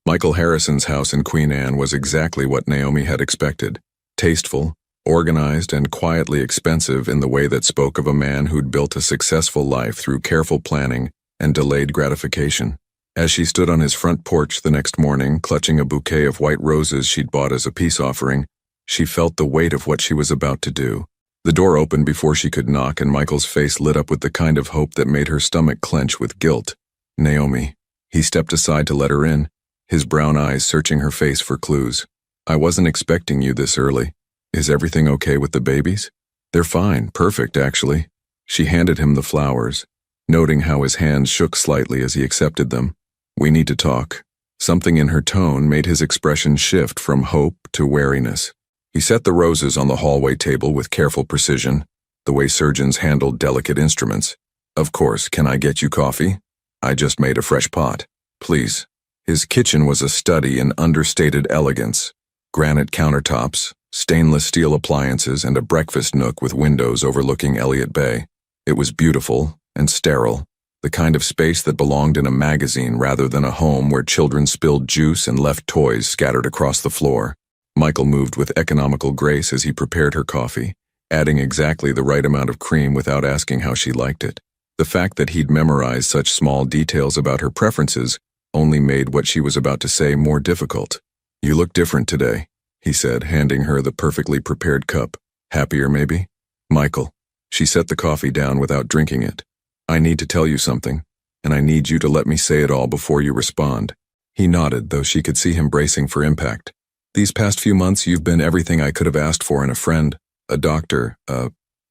Michael Harrison's house in Queen Anne was exactly what Naomi had expected. Tasteful, organized, and quietly expensive in the way that spoke of a man who'd built a successful life through careful planning and delayed gratification. As she stood on his front porch the next morning, clutching a bouquet of white roses she'd bought as a peace offering, she felt the weight of what she was about to do. The door opened before she could knock, and Michael's face lit up with the kind of hope that made her stomach clench with guilt. Naomi. He stepped aside to let her in, his brown eyes searching her face for clues. I wasn't expecting you this early. Is everything okay with the babies? They're fine, perfect, actually. She handed him the flowers, noting how his hands shook slightly as he accepted them. We need to talk. Something in her tone made his expression shift from hope to wariness. He set the roses on the hallway table with careful precision, the way surgeons handled delicate instruments. Of course, can I get you coffee? I just made a fresh pot. Please. His kitchen was a study in understated elegance. Granite countertops, stainless steel appliances, and a breakfast nook with windows overlooking Elliott Bay. It was beautiful and sterile, the kind of space that belonged in a magazine rather than a home where children spilled juice and left toys scattered across the floor. Michael moved with economical grace as he prepared her coffee, adding exactly the right amount of cream without asking how she liked it. The fact that he'd memorized such small details about her preferences only made what she was about to say more difficult. "You look different today," he said, handing her the perfectly prepared cup. "Happier, maybe?" "Michael." She set the coffee down without drinking it. "I need to tell you something, and I need you to let me say it all before you respond." He nodded, though she could see him bracing for impact. "These past few months, you've been everything I could have asked for in a friend, a doctor,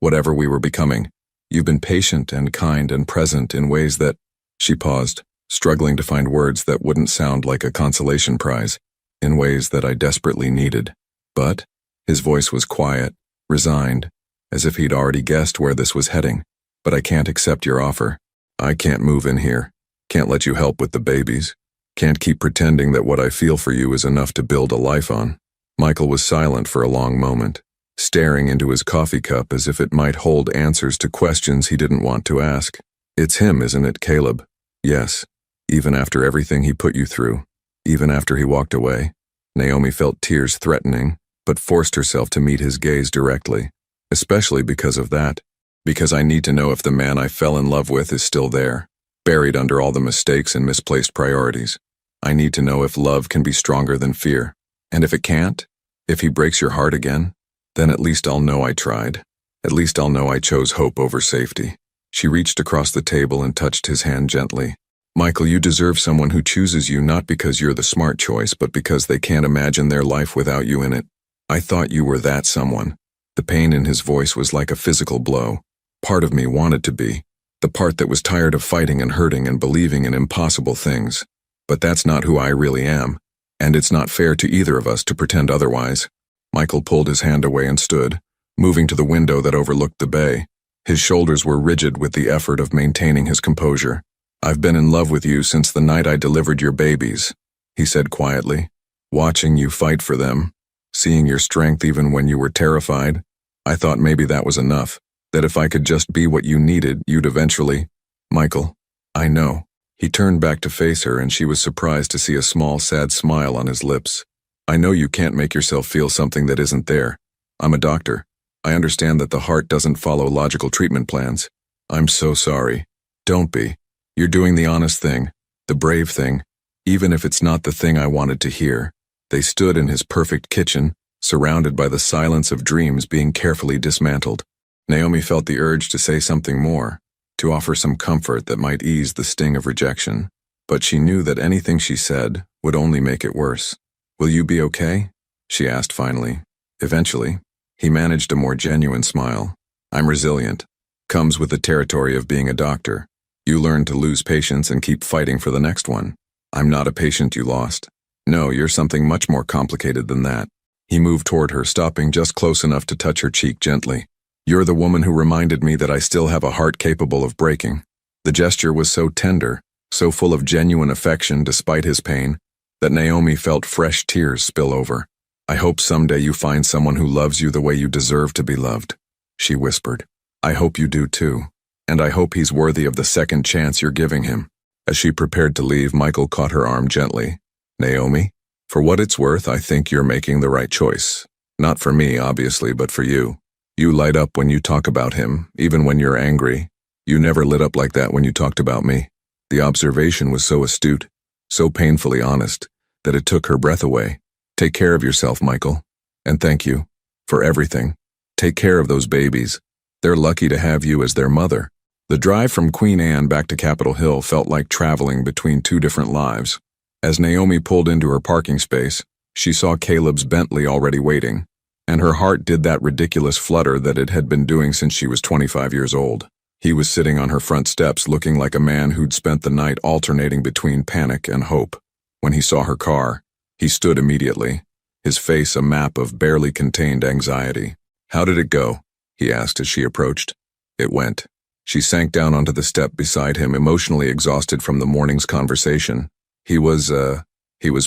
whatever we were becoming. You've been patient and kind and present in ways that—" She paused, struggling to find words that wouldn't sound like a consolation prize, "in ways that I desperately needed." But his voice was quiet, resigned, as if he'd already guessed where this was heading. "But I can't accept your offer. I can't move in here. Can't let you help with the babies. Can't keep pretending that what I feel for you is enough to build a life on." Michael was silent for a long moment, staring into his coffee cup as if it might hold answers to questions he didn't want to ask. "It's him, isn't it, Caleb?" "Yes. Even after everything he put you through. Even after he walked away." Naomi felt tears threatening, but forced herself to meet his gaze directly. "Especially because of that. Because I need to know if the man I fell in love with is still there, buried under all the mistakes and misplaced priorities. I need to know if love can be stronger than fear. And if it can't, if he breaks your heart again, then at least I'll know I tried. At least I'll know I chose hope over safety." She reached across the table and touched his hand gently. "Michael, you deserve someone who chooses you not because you're the smart choice, but because they can't imagine their life without you in it. I thought you were that someone." The pain in his voice was like a physical blow. "Part of me wanted to be. The part that was tired of fighting and hurting and believing in impossible things. But that's not who I really am. And it's not fair to either of us to pretend otherwise." Michael pulled his hand away and stood, moving to the window that overlooked the bay. His shoulders were rigid with the effort of maintaining his composure. "I've been in love with you since the night I delivered your babies," he said quietly. "Watching you fight for them, seeing your strength even when you were terrified, I thought maybe that was enough, that if I could just be what you needed, you'd eventually—" "Michael, I know." He turned back to face her, and she was surprised to see a small, sad smile on his lips. "I know you can't make yourself feel something that isn't there. I'm a doctor. I understand that the heart doesn't follow logical treatment plans. I'm so sorry. Don't be. You're doing the honest thing, the brave thing, even if it's not the thing I wanted to hear." They stood in his perfect kitchen, surrounded by the silence of dreams being carefully dismantled. Naomi felt the urge to say something more, to offer some comfort that might ease the sting of rejection, but she knew that anything she said would only make it worse. "Will you be okay?" she asked finally. Eventually, he managed a more genuine smile. "I'm resilient. Comes with the territory of being a doctor. You learn to lose patience and keep fighting for the next one. I'm not a patient you lost. No, you're something much more complicated than that." He moved toward her, stopping just close enough to touch her cheek gently. "You're the woman who reminded me that I still have a heart capable of breaking." The gesture was so tender, so full of genuine affection despite his pain, that Naomi felt fresh tears spill over. "I hope someday you find someone who loves you the way you deserve to be loved," she whispered. "I hope you do too. And I hope he's worthy of the second chance you're giving him." As she prepared to leave, Michael caught her arm gently. "Naomi, for what it's worth, I think you're making the right choice. Not for me, obviously, but for you. You light up when you talk about him, even when you're angry. You never lit up like that when you talked about me." The observation was so astute, so painfully honest, that it took her breath away. "Take care of yourself, Michael. And thank you. For everything. Take care of those babies. They're lucky to have you as their mother." The drive from Queen Anne back to Capitol Hill felt like traveling between two different lives. As Naomi pulled into her parking space, she saw Caleb's Bentley already waiting, and her heart did that ridiculous flutter that it had been doing since she was 25 years old. He was sitting on her front steps looking like a man who'd spent the night alternating between panic and hope. When he saw her car, he stood immediately, his face a map of barely contained anxiety. "How did it go?" he asked as she approached. "It went." She sank down onto the step beside him, emotionally exhausted from the morning's conversation. He was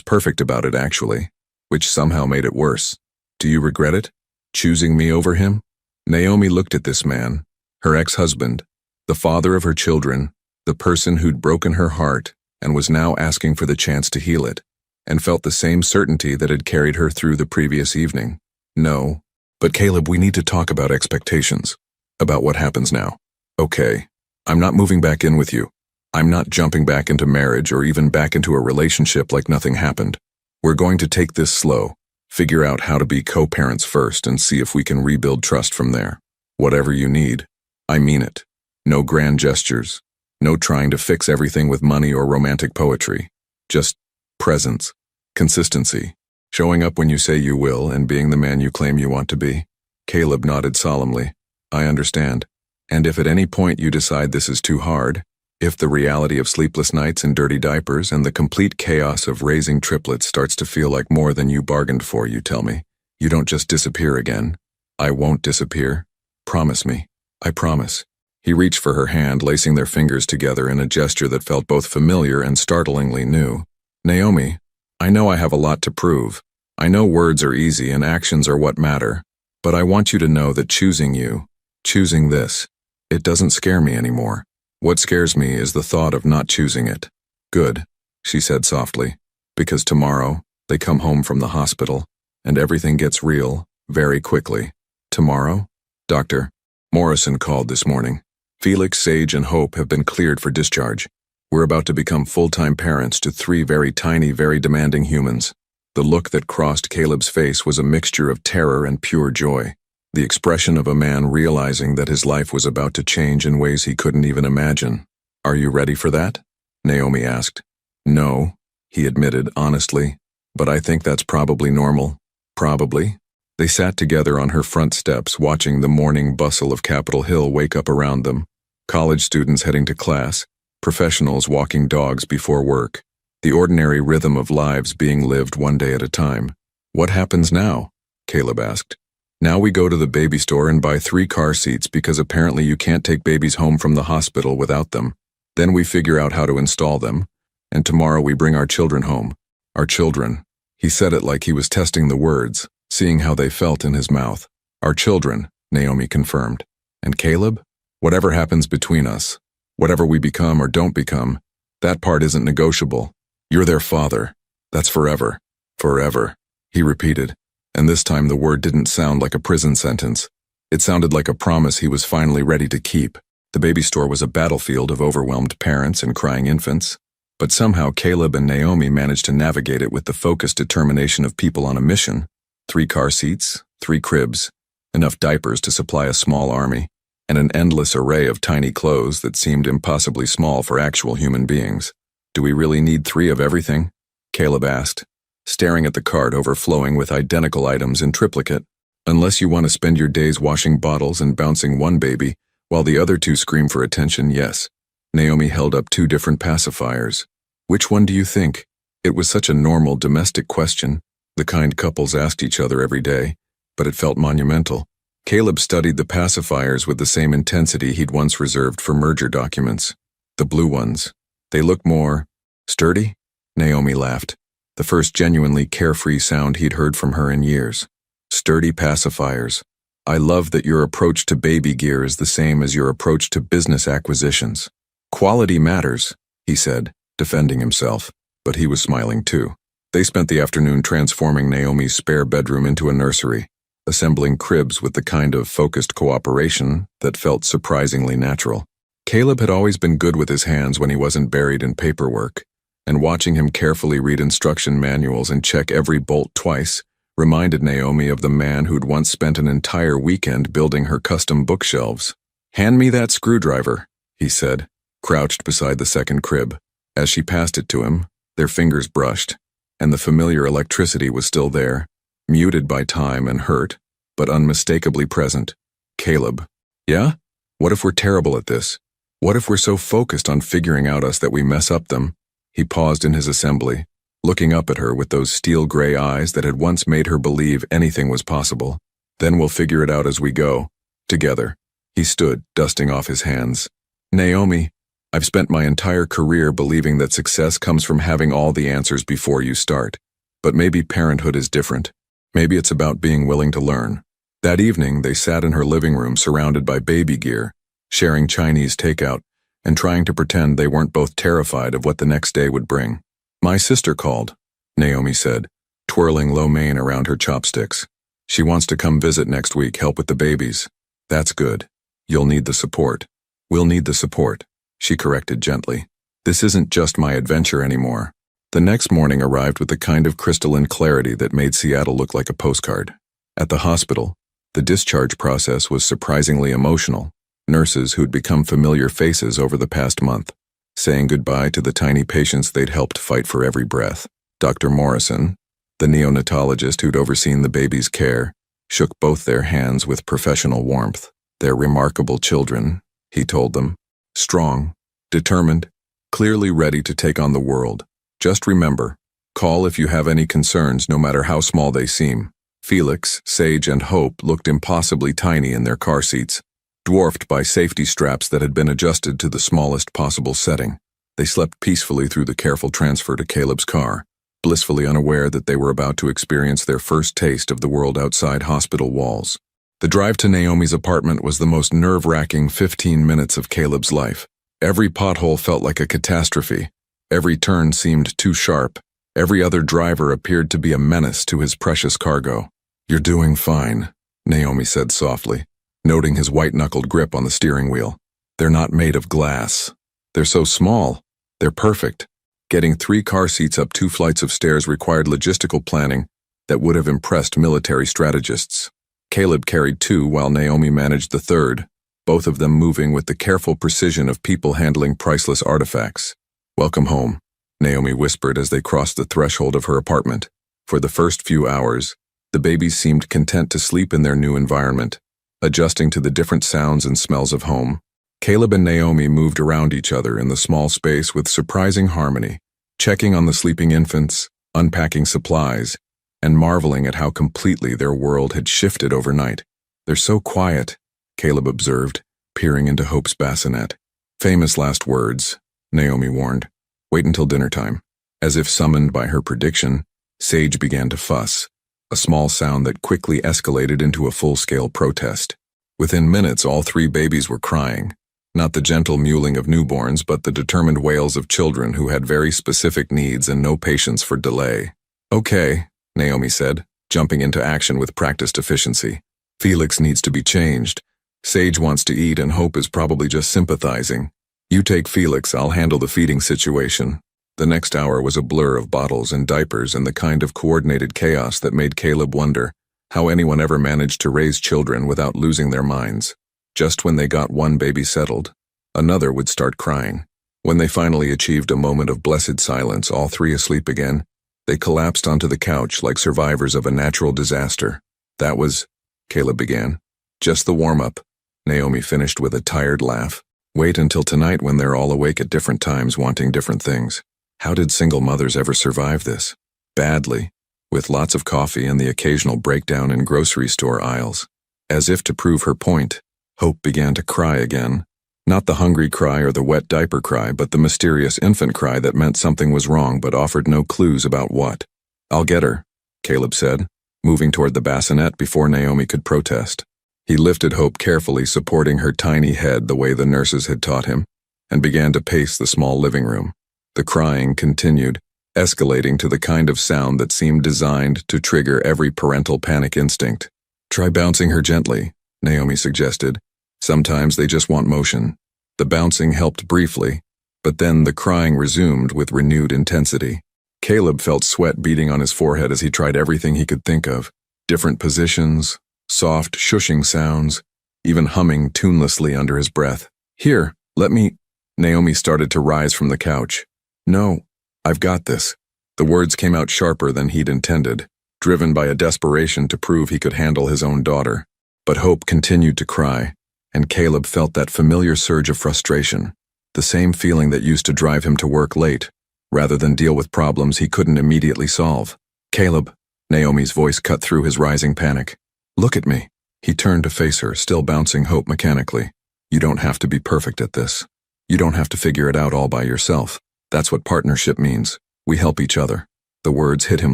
perfect about it, actually, which somehow made it worse. "Do you regret it? Choosing me over him?" Naomi looked at this man, her ex-husband, The father of her children, the person who'd broken her heart and was now asking for the chance to heal it, and felt the same certainty that had carried her through the previous evening. No. But Caleb, we need to talk about expectations. About what happens now. Okay. I'm not moving back in with you. I'm not jumping back into marriage or even back into a relationship like nothing happened. We're going to take this slow, figure out how to be co-parents first and see if we can rebuild trust from there. Whatever you need. I mean it. No grand gestures. No trying to fix everything with money or romantic poetry. Just presence, consistency, showing up when you say you will and being the man you claim you want to be. Caleb nodded solemnly. I understand. And if at any point you decide this is too hard, if the reality of sleepless nights and dirty diapers and the complete chaos of raising triplets starts to feel like more than you bargained for, you tell me. You don't just disappear again. I won't disappear. Promise me. I promise. He reached for her hand, lacing their fingers together in a gesture that felt both familiar and startlingly new. Naomi, I know I have a lot to prove. I know words are easy and actions are what matter. But I want you to know that choosing you, choosing this, it doesn't scare me anymore. What scares me is the thought of not choosing it. Good, she said softly, because tomorrow they come home from the hospital and everything gets real very quickly. Tomorrow? Doctor Morrison called this morning. Felix, Sage, and Hope have been cleared for discharge. We're about to become full-time parents to 3 very tiny, very demanding humans. The look that crossed Caleb's face was a mixture of terror and pure joy. The expression of a man realizing that his life was about to change in ways he couldn't even imagine. Are you ready for that? Naomi asked. No, he admitted honestly, but I think that's probably normal. Probably. They sat together on her front steps watching the morning bustle of Capitol Hill wake up around them. College students heading to class, professionals walking dogs before work, the ordinary rhythm of lives being lived one day at a time. What happens now? Caleb asked. Now we go to the baby store and buy 3 car seats because apparently you can't take babies home from the hospital without them. Then we figure out how to install them, and tomorrow we bring our children home. Our children. He said it like he was testing the words, seeing how they felt in his mouth. Our children, Naomi confirmed. And Caleb? Whatever happens between us, whatever we become or don't become, that part isn't negotiable. You're their father. That's forever. Forever, he repeated. And this time the word didn't sound like a prison sentence. It sounded like a promise he was finally ready to keep. The baby store was a battlefield of overwhelmed parents and crying infants. But somehow Caleb and Naomi managed to navigate it with the focused determination of people on a mission. 3 car seats, 3 cribs, enough diapers to supply a small army, and an endless array of tiny clothes that seemed impossibly small for actual human beings. Do we really need 3 of everything? Caleb asked, staring at the cart overflowing with identical items in triplicate. Unless you want to spend your days washing bottles and bouncing one baby, while the other 2 scream for attention, yes. Naomi held up 2 different pacifiers. Which one do you think? It was such a normal domestic question, the kind couples asked each other every day, but it felt monumental. Caleb studied the pacifiers with the same intensity he'd once reserved for merger documents. The blue ones. They looked more sturdy? Naomi laughed. The first genuinely carefree sound he'd heard from her in years. Sturdy pacifiers. I love that your approach to baby gear is the same as your approach to business acquisitions. Quality matters, he said, defending himself, but he was smiling too. They spent the afternoon transforming Naomi's spare bedroom into a nursery, assembling cribs with the kind of focused cooperation that felt surprisingly natural. Caleb had always been good with his hands when he wasn't buried in paperwork, and watching him carefully read instruction manuals and check every bolt twice reminded Naomi of the man who'd once spent an entire weekend building her custom bookshelves. Hand me that screwdriver, he said, crouched beside the second crib. As she passed it to him, their fingers brushed, and the familiar electricity was still there, muted by time and hurt, but unmistakably present. Caleb. Yeah? What if we're terrible at this? What if we're so focused on figuring out us that we mess up them? He paused in his assembly, looking up at her with those steel-gray eyes that had once made her believe anything was possible. Then we'll figure it out as we go. Together. He stood, dusting off his hands. Naomi, I've spent my entire career believing that success comes from having all the answers before you start. But maybe parenthood is different. Maybe it's about being willing to learn. That evening, they sat in her living room surrounded by baby gear. sharing Chinese takeout, and trying to pretend they weren't both terrified of what the next day would bring. "My sister called," Naomi said, twirling lo mein around her chopsticks. "She wants to come visit next week, help with the babies." "That's good. You'll need the support." "We'll need the support," she corrected gently. "This isn't just my adventure anymore." The next morning arrived with the kind of crystalline clarity that made Seattle look like a postcard. At the hospital, the discharge process was surprisingly emotional. Nurses who'd become familiar faces over the past month, saying goodbye to the tiny patients they'd helped fight for every breath. Dr. Morrison, the neonatologist who'd overseen the baby's care, shook both their hands with professional warmth. "They're remarkable children," he told them. "Strong, determined, clearly ready to take on the world. Just remember, call if you have any concerns, no matter how small they seem." Felix, Sage, and Hope looked impossibly tiny in their car seats, dwarfed by safety straps that had been adjusted to the smallest possible setting. They slept peacefully through the careful transfer to Caleb's car, blissfully unaware that they were about to experience their first taste of the world outside hospital walls. The drive to Naomi's apartment was the most nerve-wracking 15 minutes of Caleb's life. Every pothole felt like a catastrophe. Every turn seemed too sharp. Every other driver appeared to be a menace to his precious cargo. "You're doing fine," Naomi said softly, noting his white-knuckled grip on the steering wheel. "They're not made of glass. They're so small. They're perfect." Getting 3 car seats up 2 flights of stairs required logistical planning that would have impressed military strategists. Caleb carried 2 while Naomi managed the 3rd, both of them moving with the careful precision of people handling priceless artifacts. "Welcome home," Naomi whispered as they crossed the threshold of her apartment. For the first few hours, the babies seemed content to sleep in their new environment, adjusting to the different sounds and smells of home. Caleb and Naomi moved around each other in the small space with surprising harmony, checking on the sleeping infants, unpacking supplies, and marveling at how completely their world had shifted overnight. "They're so quiet," Caleb observed, peering into Hope's bassinet. "Famous last words," Naomi warned. "Wait until dinner time." As if summoned by her prediction, Sage began to fuss, a small sound that quickly escalated into a full-scale protest. Within minutes, all 3 babies were crying. Not the gentle mewling of newborns, but the determined wails of children who had very specific needs and no patience for delay. "Okay," Naomi said, jumping into action with practiced efficiency. "Felix needs to be changed. Sage wants to eat and Hope is probably just sympathizing. You take Felix, I'll handle the feeding situation." The next hour was a blur of bottles and diapers and the kind of coordinated chaos that made Caleb wonder how anyone ever managed to raise children without losing their minds. Just when they got one baby settled, another would start crying. When they finally achieved a moment of blessed silence, all 3 asleep again, they collapsed onto the couch like survivors of a natural disaster. "That was," Caleb began. "Just the warm-up," Naomi finished with a tired laugh. "Wait until tonight when they're all awake at different times wanting different things. How did single mothers ever survive this? Badly, with lots of coffee and the occasional breakdown in grocery store aisles." As if to prove her point, Hope began to cry again. Not the hungry cry or the wet diaper cry, but the mysterious infant cry that meant something was wrong but offered no clues about what. "I'll get her," Caleb said, moving toward the bassinet before Naomi could protest. He lifted Hope carefully, supporting her tiny head the way the nurses had taught him, and began to pace the small living room. The crying continued, escalating to the kind of sound that seemed designed to trigger every parental panic instinct. "Try bouncing her gently," Naomi suggested. "Sometimes they just want motion." The bouncing helped briefly, but then the crying resumed with renewed intensity. Caleb felt sweat beading on his forehead as he tried everything he could think of. Different positions, soft, shushing sounds, even humming tunelessly under his breath. "Here, let me—" Naomi started to rise from the couch. "No, I've got this." The words came out sharper than he'd intended, driven by a desperation to prove he could handle his own daughter. But Hope continued to cry, and Caleb felt that familiar surge of frustration, the same feeling that used to drive him to work late, rather than deal with problems he couldn't immediately solve. "Caleb," Naomi's voice cut through his rising panic. "Look at me." He turned to face her, still bouncing Hope mechanically. "You don't have to be perfect at this. You don't have to figure it out all by yourself. That's what partnership means. We help each other." The words hit him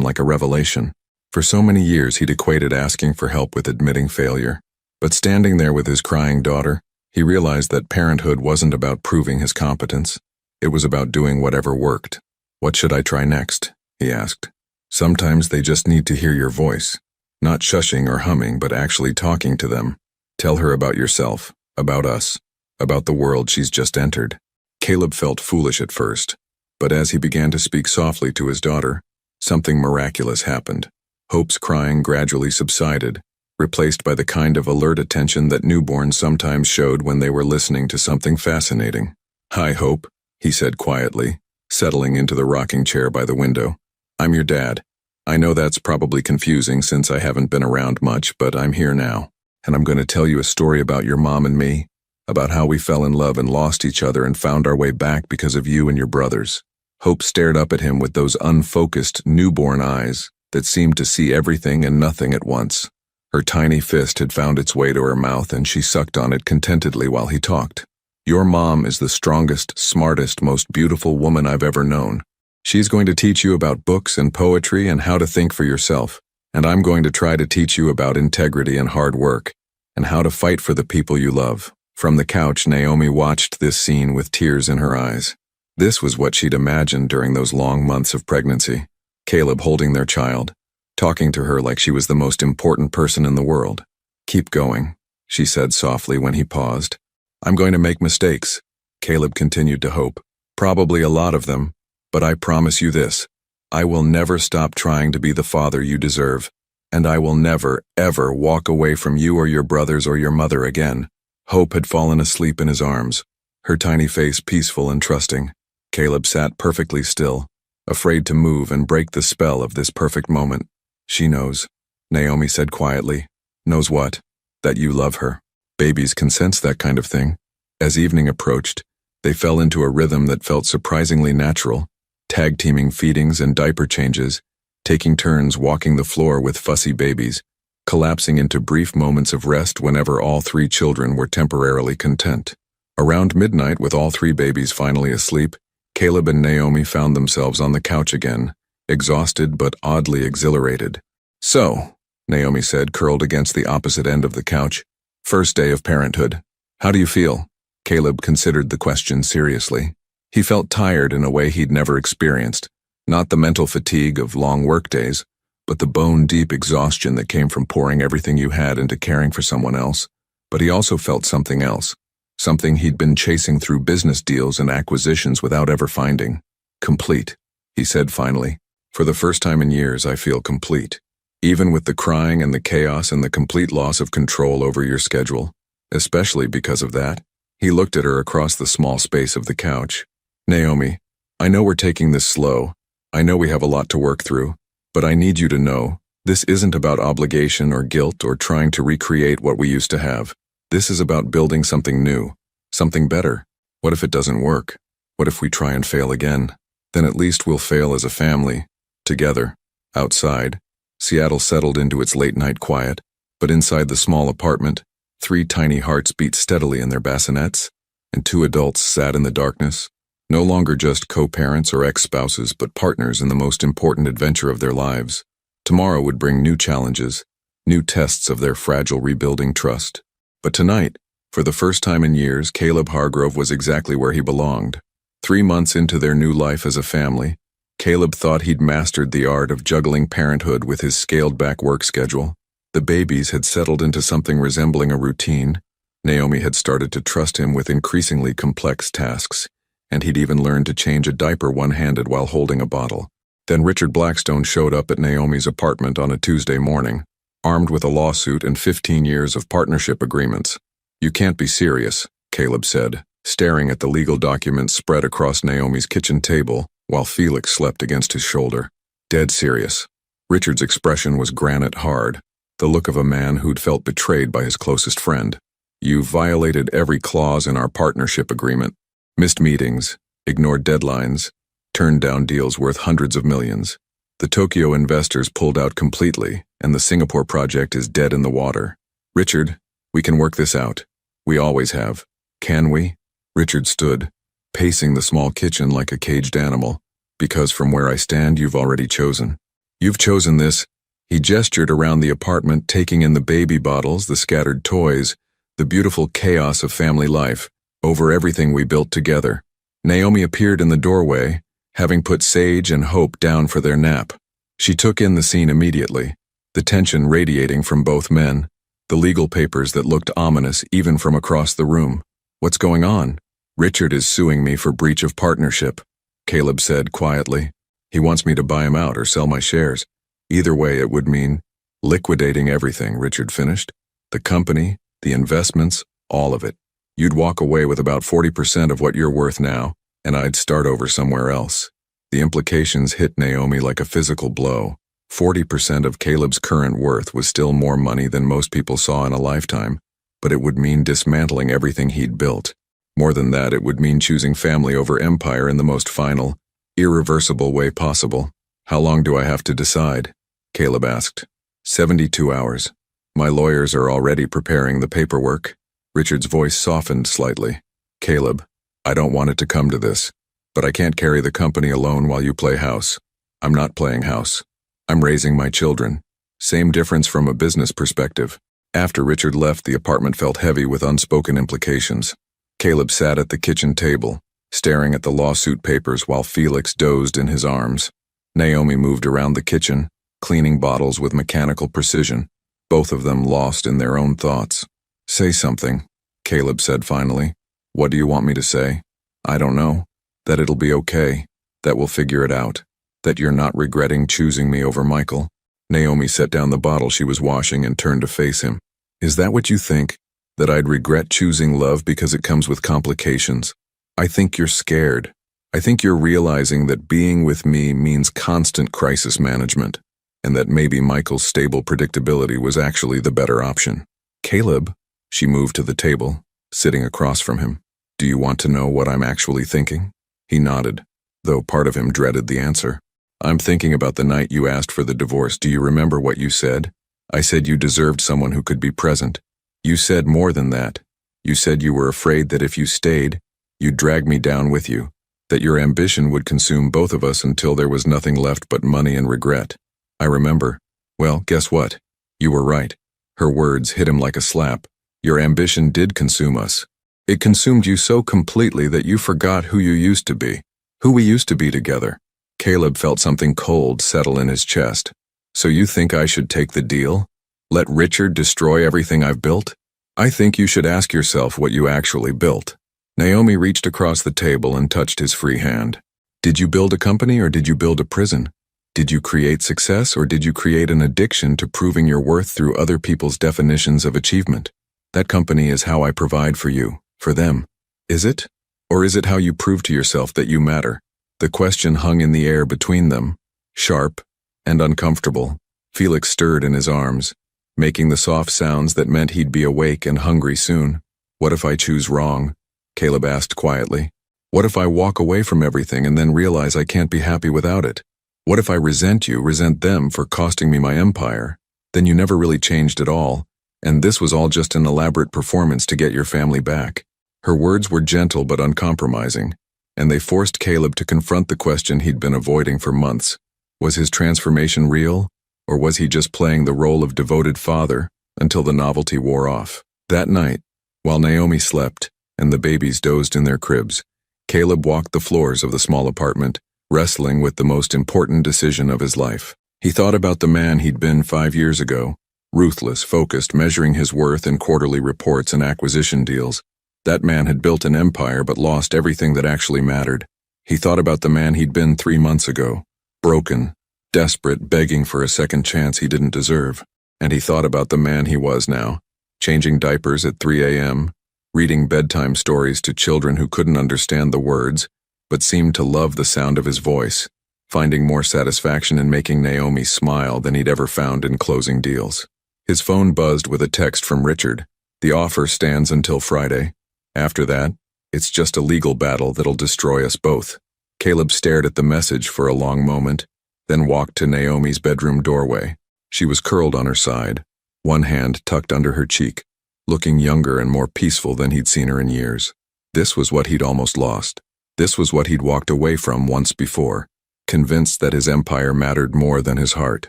like a revelation. For so many years he'd equated asking for help with admitting failure. But standing there with his crying daughter, He realized that parenthood wasn't about proving his competence. It was about doing whatever worked. "What should I try next?" he asked. "Sometimes they just need to hear your voice. Not shushing or humming, but actually talking to them. Tell her about yourself, about us, about the world she's just entered." Caleb felt foolish at first, but as he began to speak softly to his daughter, something miraculous happened. Hope's crying gradually subsided, replaced by the kind of alert attention that newborns sometimes showed when they were listening to something fascinating. "Hi, Hope," he said quietly, settling into the rocking chair by the window. "I'm your dad. I know that's probably confusing since I haven't been around much, but I'm here now, and I'm going to tell you a story about your mom and me, about how we fell in love and lost each other and found our way back because of you and your brothers." Hope stared up at him with those unfocused, newborn eyes that seemed to see everything and nothing at once. Her tiny fist had found its way to her mouth and she sucked on it contentedly while he talked. "Your mom is the strongest, smartest, most beautiful woman I've ever known. She's going to teach you about books and poetry and how to think for yourself, and I'm going to try to teach you about integrity and hard work, and how to fight for the people you love." From the couch, Naomi watched this scene with tears in her eyes. This was what she'd imagined during those long months of pregnancy. Caleb holding their child, talking to her like she was the most important person in the world. "Keep going," she said softly when he paused. "I'm going to make mistakes," Caleb continued to hope. "Probably a lot of them, but I promise you this. I will never stop trying to be the father you deserve, and I will never, ever walk away from you or your brothers or your mother again." Hope had fallen asleep in his arms, her tiny face peaceful and trusting. Caleb sat perfectly still, afraid to move and break the spell of this perfect moment. "She knows," Naomi said quietly. "Knows what? That you love her. Babies can sense that kind of thing." As evening approached, they fell into a rhythm that felt surprisingly natural, tag-teaming feedings and diaper changes, taking turns walking the floor with fussy babies, collapsing into brief moments of rest whenever all three children were temporarily content. Around midnight, with all three babies finally asleep, Caleb and Naomi found themselves on the couch again, exhausted but oddly exhilarated. "So," Naomi said, curled against the opposite end of the couch, "first day of parenthood. How do you feel?" Caleb considered the question seriously. He felt tired in a way he'd never experienced, not the mental fatigue of long workdays, but the bone-deep exhaustion that came from pouring everything you had into caring for someone else. But he also felt something else, something he'd been chasing through business deals and acquisitions without ever finding. "Complete," he said finally. "For the first time in years, I feel complete. Even with the crying and the chaos and the complete loss of control over your schedule. Especially because of that." He looked at her across the small space of the couch. "Naomi, I know we're taking this slow. I know we have a lot to work through. But I need you to know, this isn't about obligation or guilt or trying to recreate what we used to have. This is about building something new, something better. What if it doesn't work? What if we try and fail again? Then at least we'll fail as a family, together." Outside, Seattle settled into its late-night quiet, but inside the small apartment, three tiny hearts beat steadily in their bassinets, and two adults sat in the darkness, no longer just co-parents or ex-spouses, but partners in the most important adventure of their lives. Tomorrow would bring new challenges, new tests of their fragile rebuilding trust. But tonight, for the first time in years, Caleb Hargrove was exactly where he belonged. 3 months into their new life as a family, Caleb thought he'd mastered the art of juggling parenthood with his scaled-back work schedule. The babies had settled into something resembling a routine. Naomi had started to trust him with increasingly complex tasks, and he'd even learned to change a diaper one-handed while holding a bottle. Then Richard Blackstone showed up at Naomi's apartment on a Tuesday morning, armed with a lawsuit and 15 years of partnership agreements. "You can't be serious," Caleb said, staring at the legal documents spread across Naomi's kitchen table while Felix slept against his shoulder. "Dead serious." Richard's expression was granite hard, the look of a man who'd felt betrayed by his closest friend. "You violated every clause in our partnership agreement. Missed meetings, ignored deadlines, turned down deals worth hundreds of millions. The Tokyo investors pulled out completely, and the Singapore project is dead in the water. Richard, we can work this out. We always have. Can we?" Richard stood, pacing the small kitchen like a caged animal. "Because from where I stand, you've already chosen. You've chosen this." He gestured around the apartment, taking in the baby bottles, the scattered toys, the beautiful chaos of family life, over everything we built together. Naomi appeared in the doorway, having put Sage and Hope down for their nap. She took in the scene immediately, the tension radiating from both men, the legal papers that looked ominous even from across the room. "What's going on?" "Richard is suing me for breach of partnership," Caleb said quietly. "He wants me to buy him out or sell my shares. Either way, it would mean liquidating everything," Richard finished. "The company, the investments, all of it. You'd walk away with about 40% of what you're worth now, and I'd start over somewhere else." The implications hit Naomi like a physical blow. 40% of Caleb's current worth was still more money than most people saw in a lifetime, but it would mean dismantling everything he'd built. More than that, it would mean choosing family over empire in the most final, irreversible way possible. "How long do I have to decide?" Caleb asked. 72 hours. "My lawyers are already preparing the paperwork." Richard's voice softened slightly. "Caleb, I don't want it to come to this, but I can't carry the company alone while you play house. I'm not playing house. I'm raising my children. Same difference from a business perspective." After Richard left, the apartment felt heavy with unspoken implications. Caleb sat at the kitchen table, staring at the lawsuit papers while Felix dozed in his arms. Naomi moved around the kitchen, cleaning bottles with mechanical precision, both of them lost in their own thoughts. "Say something," Caleb said finally. "What do you want me to say?" "I don't know. That it'll be okay. That we'll figure it out. That you're not regretting choosing me over Michael." Naomi set down the bottle she was washing and turned to face him. "Is that what you think? That I'd regret choosing love because it comes with complications? I think you're scared. I think you're realizing that being with me means constant crisis management, and that maybe Michael's stable predictability was actually the better option." "Caleb," she moved to the table, sitting across from him. "Do you want to know what I'm actually thinking?" He nodded, though part of him dreaded the answer. "I'm thinking about the night you asked for the divorce. Do you remember what you said?" "I said you deserved someone who could be present. You said more than that. You said you were afraid that if you stayed, you'd drag me down with you, that your ambition would consume both of us until there was nothing left but money and regret." "I remember. Well, guess what? You were right." Her words hit him like a slap. "Your ambition did consume us. It consumed you so completely that you forgot who you used to be, who we used to be together." Caleb felt something cold settle in his chest. "So you think I should take the deal? Let Richard destroy everything I've built? I think you should ask yourself what you actually built." Naomi reached across the table and touched his free hand. "Did you build a company or did you build a prison? Did you create success or did you create an addiction to proving your worth through other people's definitions of achievement? That company is how I provide for you, for them. Is it? Or is it how you prove to yourself that you matter?" The question hung in the air between them, sharp and uncomfortable. Felix stirred in his arms, making the soft sounds that meant he'd be awake and hungry soon. "What if I choose wrong?" Caleb asked quietly. "What if I walk away from everything and then realize I can't be happy without it? What if I resent you, resent them for costing me my empire? Then you never really changed at all, and this was all just an elaborate performance to get your family back." Her words were gentle but uncompromising, and they forced Caleb to confront the question he'd been avoiding for months. Was his transformation real, or was he just playing the role of devoted father until the novelty wore off? That night, while Naomi slept and the babies dozed in their cribs, Caleb walked the floors of the small apartment, wrestling with the most important decision of his life. He thought about the man he'd been 5 years ago, ruthless, focused, measuring his worth in quarterly reports and acquisition deals. That man had built an empire but lost everything that actually mattered. He thought about the man he'd been 3 months ago, broken, desperate, begging for a second chance he didn't deserve. And he thought about the man he was now, changing diapers at 3 a.m., reading bedtime stories to children who couldn't understand the words, but seemed to love the sound of his voice, finding more satisfaction in making Naomi smile than he'd ever found in closing deals. His phone buzzed with a text from Richard. "The offer stands until Friday. After that, it's just a legal battle that'll destroy us both." Caleb stared at the message for a long moment, then walked to Naomi's bedroom doorway. She was curled on her side, one hand tucked under her cheek, looking younger and more peaceful than he'd seen her in years. This was what he'd almost lost. This was what he'd walked away from once before, convinced that his empire mattered more than his heart.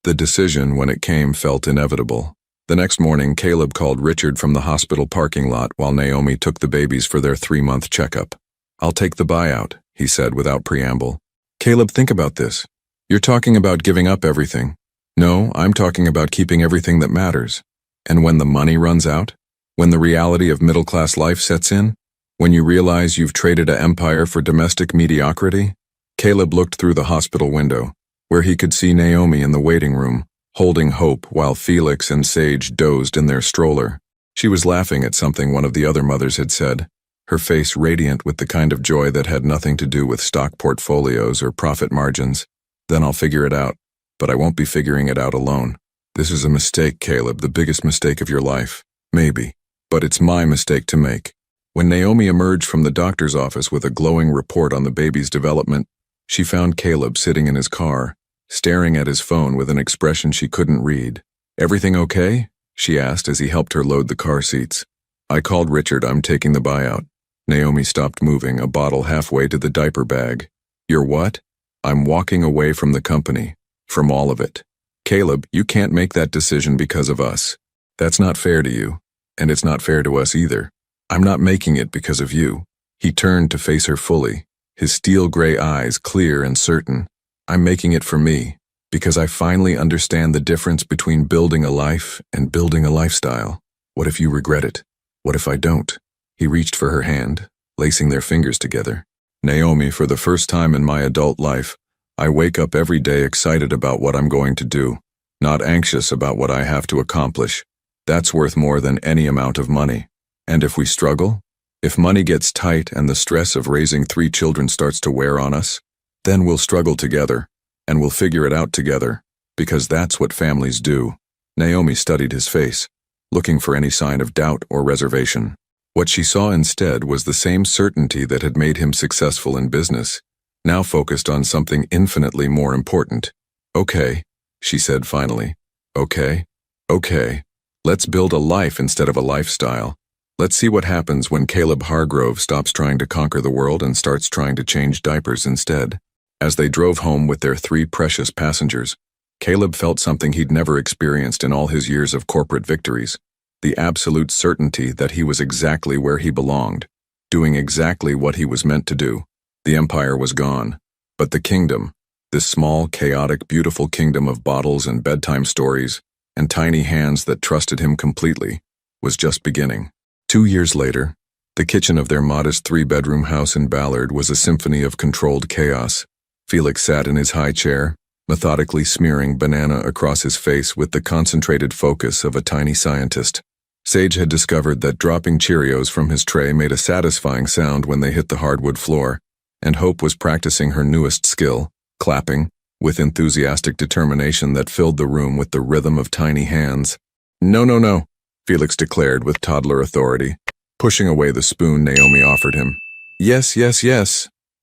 The decision, when it came, felt inevitable. The next morning, Caleb called Richard from the hospital parking lot while Naomi took the babies for their 3-month checkup. "I'll take the buyout," he said without preamble. "Caleb, think about this. You're talking about giving up everything. No, I'm talking about keeping everything that matters. And when the money runs out, when the reality of middle-class life sets in, when you realize you've traded an empire for domestic mediocrity." Caleb looked through the hospital window, where he could see Naomi in the waiting room, holding Hope while Felix and Sage dozed in their stroller. She was laughing at something one of the other mothers had said, her face radiant with the kind of joy that had nothing to do with stock portfolios or profit margins. "Then I'll figure it out, but I won't be figuring it out alone. This is a mistake, Caleb, the biggest mistake of your life. Maybe, but it's my mistake to make." When Naomi emerged from the doctor's office with a glowing report on the baby's development, she found Caleb sitting in his car, staring at his phone with an expression she couldn't read. "Everything okay?" she asked as he helped her load the car seats. "I called Richard, I'm taking the buyout." Naomi stopped moving, a bottle halfway to the diaper bag. "You're what?" "I'm walking away from the company. From all of it." "Caleb, you can't make that decision because of us. That's not fair to you, and it's not fair to us either. I'm not making it because of you." He turned to face her fully, his steel gray eyes clear and certain. "I'm making it for me, because I finally understand the difference between building a life and building a lifestyle. What if you regret it? What if I don't?" He reached for her hand, lacing their fingers together. "Naomi, for the first time in my adult life, I wake up every day excited about what I'm going to do, not anxious about what I have to accomplish. That's worth more than any amount of money. And if we struggle, if money gets tight and the stress of raising 3 children starts to wear on us, then we'll struggle together, and we'll figure it out together, because that's what families do." Naomi studied his face, looking for any sign of doubt or reservation. What she saw instead was the same certainty that had made him successful in business, now focused on something infinitely more important. "Okay," she said finally. "Okay. Let's build a life instead of a lifestyle. Let's see what happens when Caleb Hargrove stops trying to conquer the world and starts trying to change diapers instead." As they drove home with their 3 precious passengers, Caleb felt something he'd never experienced in all his years of corporate victories. The absolute certainty that he was exactly where he belonged, doing exactly what he was meant to do. The empire was gone, but the kingdom, this small, chaotic, beautiful kingdom of bottles and bedtime stories, and tiny hands that trusted him completely, was just beginning. 2 years later, the kitchen of their modest 3-bedroom house in Ballard was a symphony of controlled chaos. Felix sat in his high chair, methodically smearing banana across his face with the concentrated focus of a tiny scientist. Sage had discovered that dropping Cheerios from his tray made a satisfying sound when they hit the hardwood floor, and Hope was practicing her newest skill, clapping, with enthusiastic determination that filled the room with the rhythm of tiny hands. No, Felix declared with toddler authority, pushing away the spoon Naomi offered him. Yes,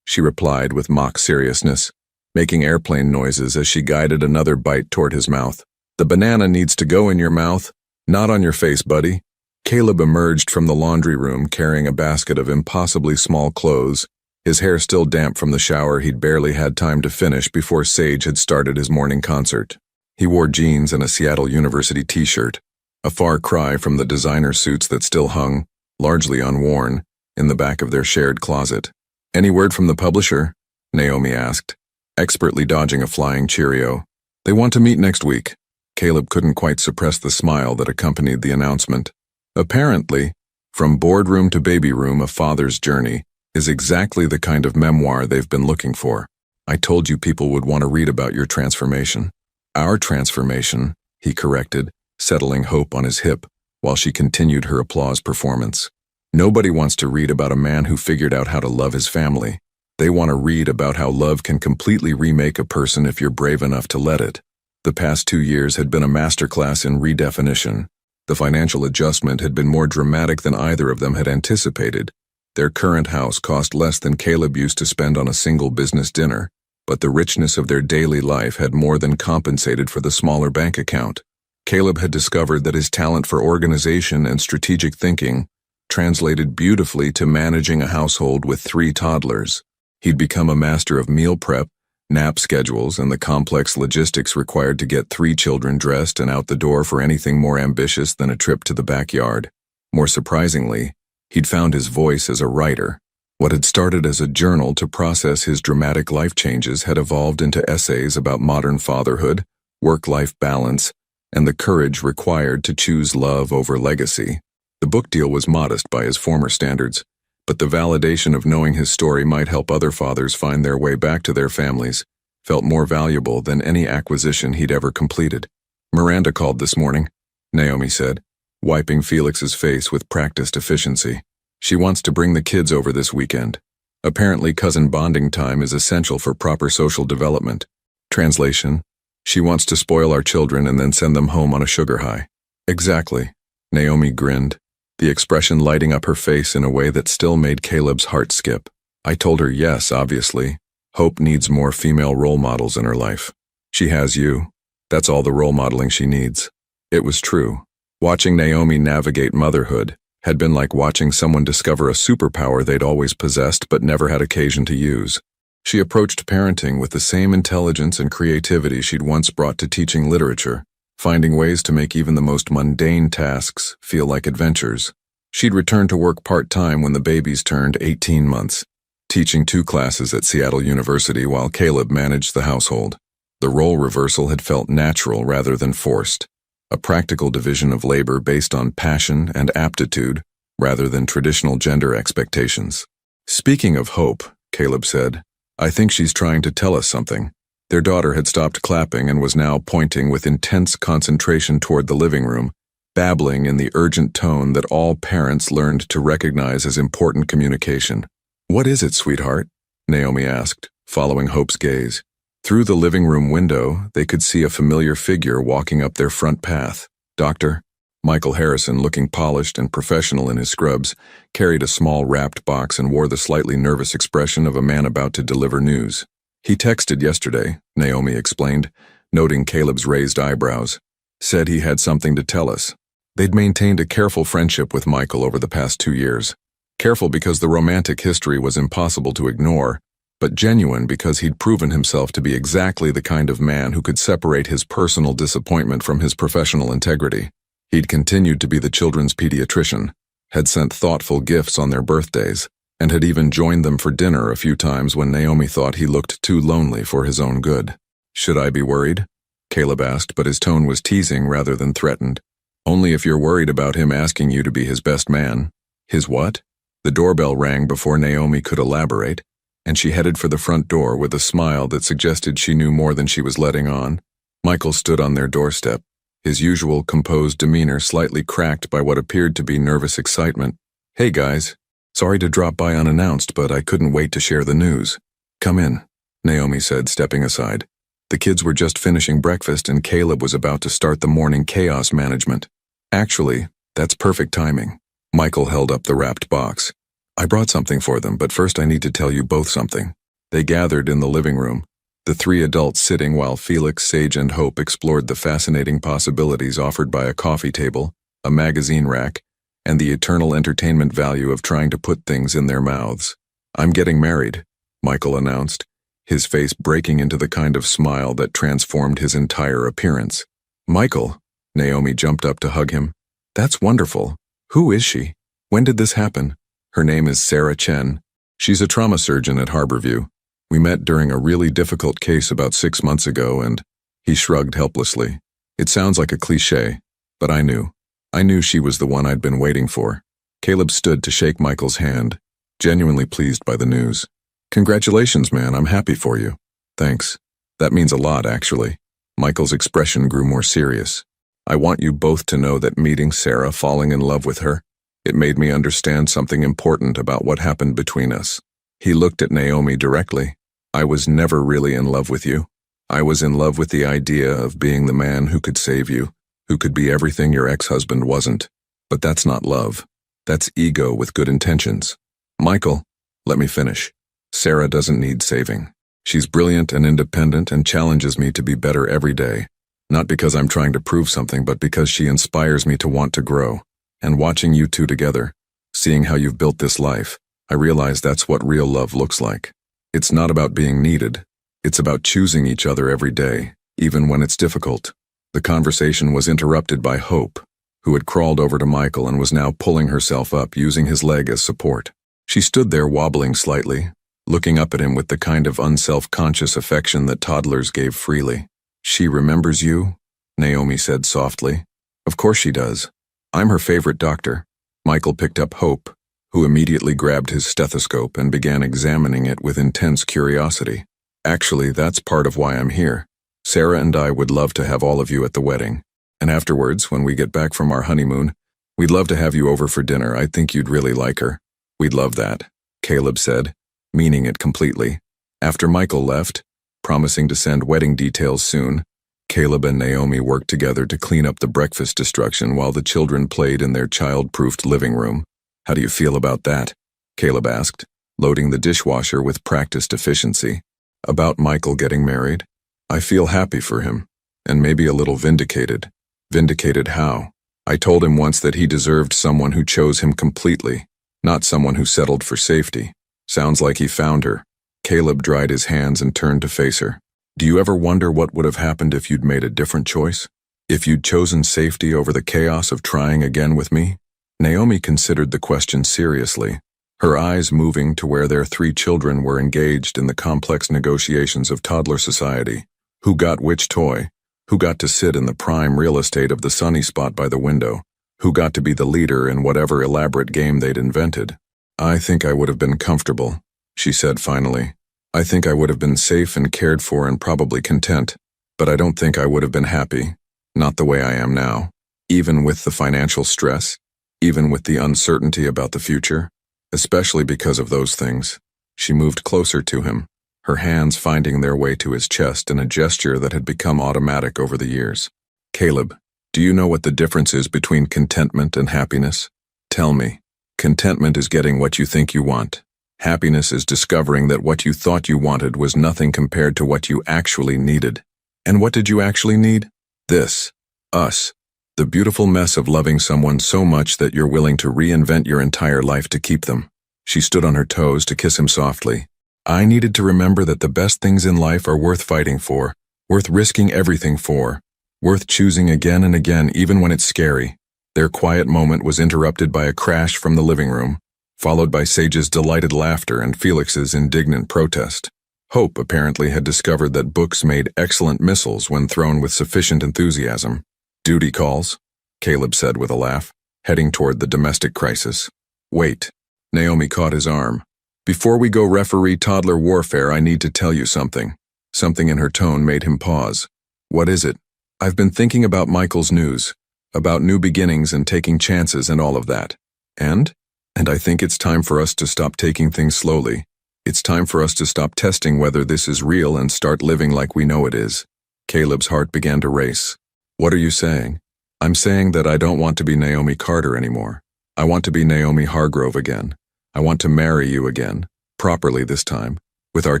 she replied with mock seriousness, making airplane noises as she guided another bite toward his mouth. "The banana needs to go in your mouth, not on your face, buddy." Caleb emerged from the laundry room carrying a basket of impossibly small clothes, his hair still damp from the shower he'd barely had time to finish before Sage had started his morning concert. He wore jeans and a Seattle University t-shirt, a far cry from the designer suits that still hung, largely unworn, in the back of their shared closet. "Any word from the publisher?" Naomi asked, expertly dodging a flying Cheerio. "They want to meet next week." Caleb couldn't quite suppress the smile that accompanied the announcement. Apparently, From Boardroom to Baby Room, A Father's Journey is exactly the kind of memoir they've been looking for. "I told you people would want to read about your transformation." "Our transformation," he corrected, settling Hope on his hip, while she continued her applause performance. "Nobody wants to read about a man who figured out how to love his family. They want to read about how love can completely remake a person if you're brave enough to let it." The past 2 years had been a masterclass in redefinition. The financial adjustment had been more dramatic than either of them had anticipated. Their current house cost less than Caleb used to spend on a single business dinner, but the richness of their daily life had more than compensated for the smaller bank account. Caleb had discovered that his talent for organization and strategic thinking translated beautifully to managing a household with 3 toddlers. He'd become a master of meal prep nap schedules, and the complex logistics required to get 3 children dressed and out the door for anything more ambitious than a trip to the backyard. More surprisingly, he'd found his voice as a writer. What had started as a journal to process his dramatic life changes had evolved into essays about modern fatherhood, work-life balance, and the courage required to choose love over legacy. The book deal was modest by his former standards, but the validation of knowing his story might help other fathers find their way back to their families felt more valuable than any acquisition he'd ever completed. "Miranda called this morning," Naomi said, wiping Felix's face with practiced efficiency. "She wants to bring the kids over this weekend. Apparently cousin bonding time is essential for proper social development. Translation: she wants to spoil our children and then send them home on a sugar high." "Exactly," Naomi grinned, the expression lighting up her face in a way that still made Caleb's heart skip. "I told her yes, obviously. Hope needs more female role models in her life. She has you. That's all the role modeling she needs." It was true. Watching Naomi navigate motherhood had been like watching someone discover a superpower they'd always possessed but never had occasion to use. She approached parenting with the same intelligence and creativity she'd once brought to teaching literature, finding ways to make even the most mundane tasks feel like adventures. She'd returned to work part-time when the babies turned 18 months, teaching 2 classes at Seattle University while Caleb managed the household. The role reversal had felt natural rather than forced, a practical division of labor based on passion and aptitude rather than traditional gender expectations. "Speaking of hope," Caleb said, "I think she's trying to tell us something." Their daughter had stopped clapping and was now pointing with intense concentration toward the living room, babbling in the urgent tone that all parents learned to recognize as important communication. "What is it, sweetheart?" Naomi asked, following Hope's gaze. Through the living room window, they could see a familiar figure walking up their front path. Dr. Michael Harrison, looking polished and professional in his scrubs, carried a small wrapped box and wore the slightly nervous expression of a man about to deliver news. "He texted yesterday," Naomi explained, noting Caleb's raised eyebrows. "Said he had something to tell us." They'd maintained a careful friendship with Michael over the past 2 years. Careful because the romantic history was impossible to ignore, but genuine because he'd proven himself to be exactly the kind of man who could separate his personal disappointment from his professional integrity. He'd continued to be the children's pediatrician, had sent thoughtful gifts on their birthdays, and had even joined them for dinner a few times when Naomi thought he looked too lonely for his own good. "Should I be worried?" Caleb asked, but his tone was teasing rather than threatened. "Only if you're worried about him asking you to be his best man." "His what?" The doorbell rang before Naomi could elaborate, and she headed for the front door with a smile that suggested she knew more than she was letting on. Michael stood on their doorstep, his usual composed demeanor slightly cracked by what appeared to be nervous excitement. "Hey guys, sorry to drop by unannounced, but I couldn't wait to share the news." "Come in," Naomi said, stepping aside. The kids were just finishing breakfast and Caleb was about to start the morning chaos management. "Actually, that's perfect timing." Michael held up the wrapped box. "I brought something for them, but first I need to tell you both something." They gathered in the living room, the 3 adults sitting while Felix, Sage, and Hope explored the fascinating possibilities offered by a coffee table, a magazine rack, and the eternal entertainment value of trying to put things in their mouths. "I'm getting married," Michael announced, his face breaking into the kind of smile that transformed his entire appearance. "Michael," Naomi jumped up to hug him. "That's wonderful. Who is she? When did this happen?" "Her name is Sarah Chen. She's a trauma surgeon at Harborview. We met during a really difficult case about 6 months ago and—" He shrugged helplessly. "It sounds like a cliché, but I knew she was the one I'd been waiting for." Caleb stood to shake Michael's hand, genuinely pleased by the news. "Congratulations, man, I'm happy for you." "Thanks. That means a lot, actually." Michael's expression grew more serious. "I want you both to know that meeting Sarah, falling in love with her, it made me understand something important about what happened between us." He looked at Naomi directly. "I was never really in love with you. I was in love with the idea of being the man who could save you, who could be everything your ex-husband wasn't. But that's not love. That's ego with good intentions." "Michael, let me finish. Sarah doesn't need saving. She's brilliant and independent and challenges me to be better every day. Not because I'm trying to prove something, but because she inspires me to want to grow. And watching you two together, seeing how you've built this life, I realize that's what real love looks like. It's not about being needed. It's about choosing each other every day, even when it's difficult. The conversation was interrupted by Hope, who had crawled over to Michael and was now pulling herself up, using his leg as support. She stood there wobbling slightly, looking up at him with the kind of unself-conscious affection that toddlers gave freely. "She remembers you?" Naomi said softly. "Of course she does. I'm her favorite doctor." Michael picked up Hope, who immediately grabbed his stethoscope and began examining it with intense curiosity. "Actually, that's part of why I'm here. Sarah and I would love to have all of you at the wedding. And afterwards, when we get back from our honeymoon, we'd love to have you over for dinner. I think you'd really like her." "We'd love that," Caleb said, meaning it completely. After Michael left, promising to send wedding details soon, Caleb and Naomi worked together to clean up the breakfast destruction while the children played in their child-proofed living room. "How do you feel about that?" Caleb asked, loading the dishwasher with practiced efficiency. "About Michael getting married? I feel happy for him, and maybe a little vindicated." "Vindicated how?" "I told him once that he deserved someone who chose him completely, not someone who settled for safety. Sounds like he found her." Caleb dried his hands and turned to face her. "Do you ever wonder what would have happened if you'd made a different choice? If you'd chosen safety over the chaos of trying again with me?" Naomi considered the question seriously, her eyes moving to where their 3 children were engaged in the complex negotiations of toddler society. Who got which toy? Who got to sit in the prime real estate of the sunny spot by the window? Who got to be the leader in whatever elaborate game they'd invented? "I think I would have been comfortable," she said finally. "I think I would have been safe and cared for and probably content, but I don't think I would have been happy. Not the way I am now. Even with the financial stress, even with the uncertainty about the future, especially because of those things." She moved closer to him, her hands finding their way to his chest in a gesture that had become automatic over the years. "Caleb, do you know what the difference is between contentment and happiness? Tell me." "Contentment is getting what you think you want. Happiness is discovering that what you thought you wanted was nothing compared to what you actually needed." "And what did you actually need?" "This. Us. The beautiful mess of loving someone so much that you're willing to reinvent your entire life to keep them." She stood on her toes to kiss him softly. "I needed to remember that the best things in life are worth fighting for, worth risking everything for, worth choosing again and again even when it's scary." Their quiet moment was interrupted by a crash from the living room, followed by Sage's delighted laughter and Felix's indignant protest. Hope apparently had discovered that books made excellent missiles when thrown with sufficient enthusiasm. "Duty calls," Caleb said with a laugh, heading toward the domestic crisis. "Wait." Naomi caught his arm. "Before we go referee toddler warfare, I need to tell you something." Something in her tone made him pause. "What is it?" "I've been thinking about Michael's news, about new beginnings and taking chances and all of that. And I think it's time for us to stop taking things slowly. It's time for us to stop testing whether this is real and start living like we know it is." Caleb's heart began to race. "What are you saying?" "I'm saying that I don't want to be Naomi Carter anymore. I want to be Naomi Hargrove again. I want to marry you again, properly this time, with our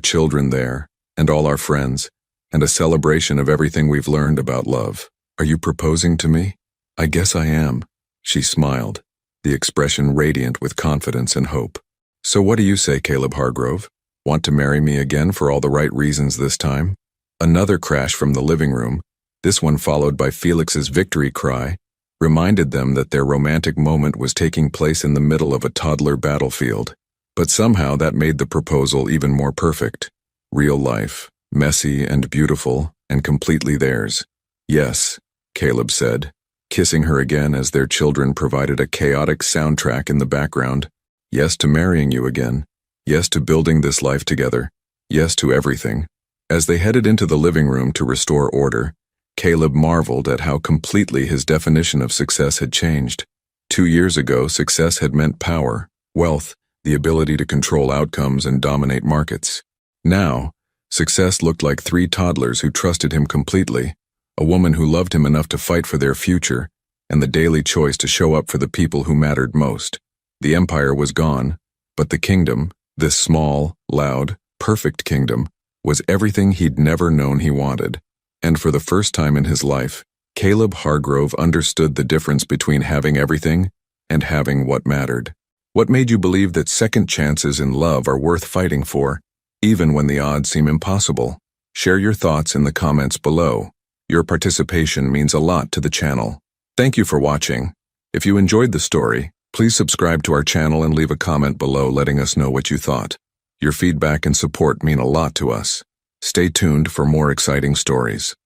children there, and all our friends, and a celebration of everything we've learned about love." "Are you proposing to me?" "I guess I am." She smiled, the expression radiant with confidence and hope. "So what do you say, Caleb Hargrove? Want to marry me again for all the right reasons this time?" Another crash from the living room, this one followed by Felix's victory cry, reminded them that their romantic moment was taking place in the middle of a toddler battlefield. But somehow that made the proposal even more perfect. Real life, messy and beautiful, and completely theirs. "Yes," Caleb said, kissing her again as their children provided a chaotic soundtrack in the background. "Yes to marrying you again. Yes to building this life together. Yes to everything." As they headed into the living room to restore order, Caleb marveled at how completely his definition of success had changed. 2 years ago, success had meant power, wealth, the ability to control outcomes and dominate markets. Now, success looked like 3 toddlers who trusted him completely, a woman who loved him enough to fight for their future, and the daily choice to show up for the people who mattered most. The empire was gone, but the kingdom, this small, loud, perfect kingdom, was everything he'd never known he wanted. And for the first time in his life, Caleb Hargrove understood the difference between having everything and having what mattered. What made you believe that second chances in love are worth fighting for, even when the odds seem impossible? Share your thoughts in the comments below. Your participation means a lot to the channel. Thank you for watching. If you enjoyed the story, please subscribe to our channel and leave a comment below letting us know what you thought. Your feedback and support mean a lot to us. Stay tuned for more exciting stories.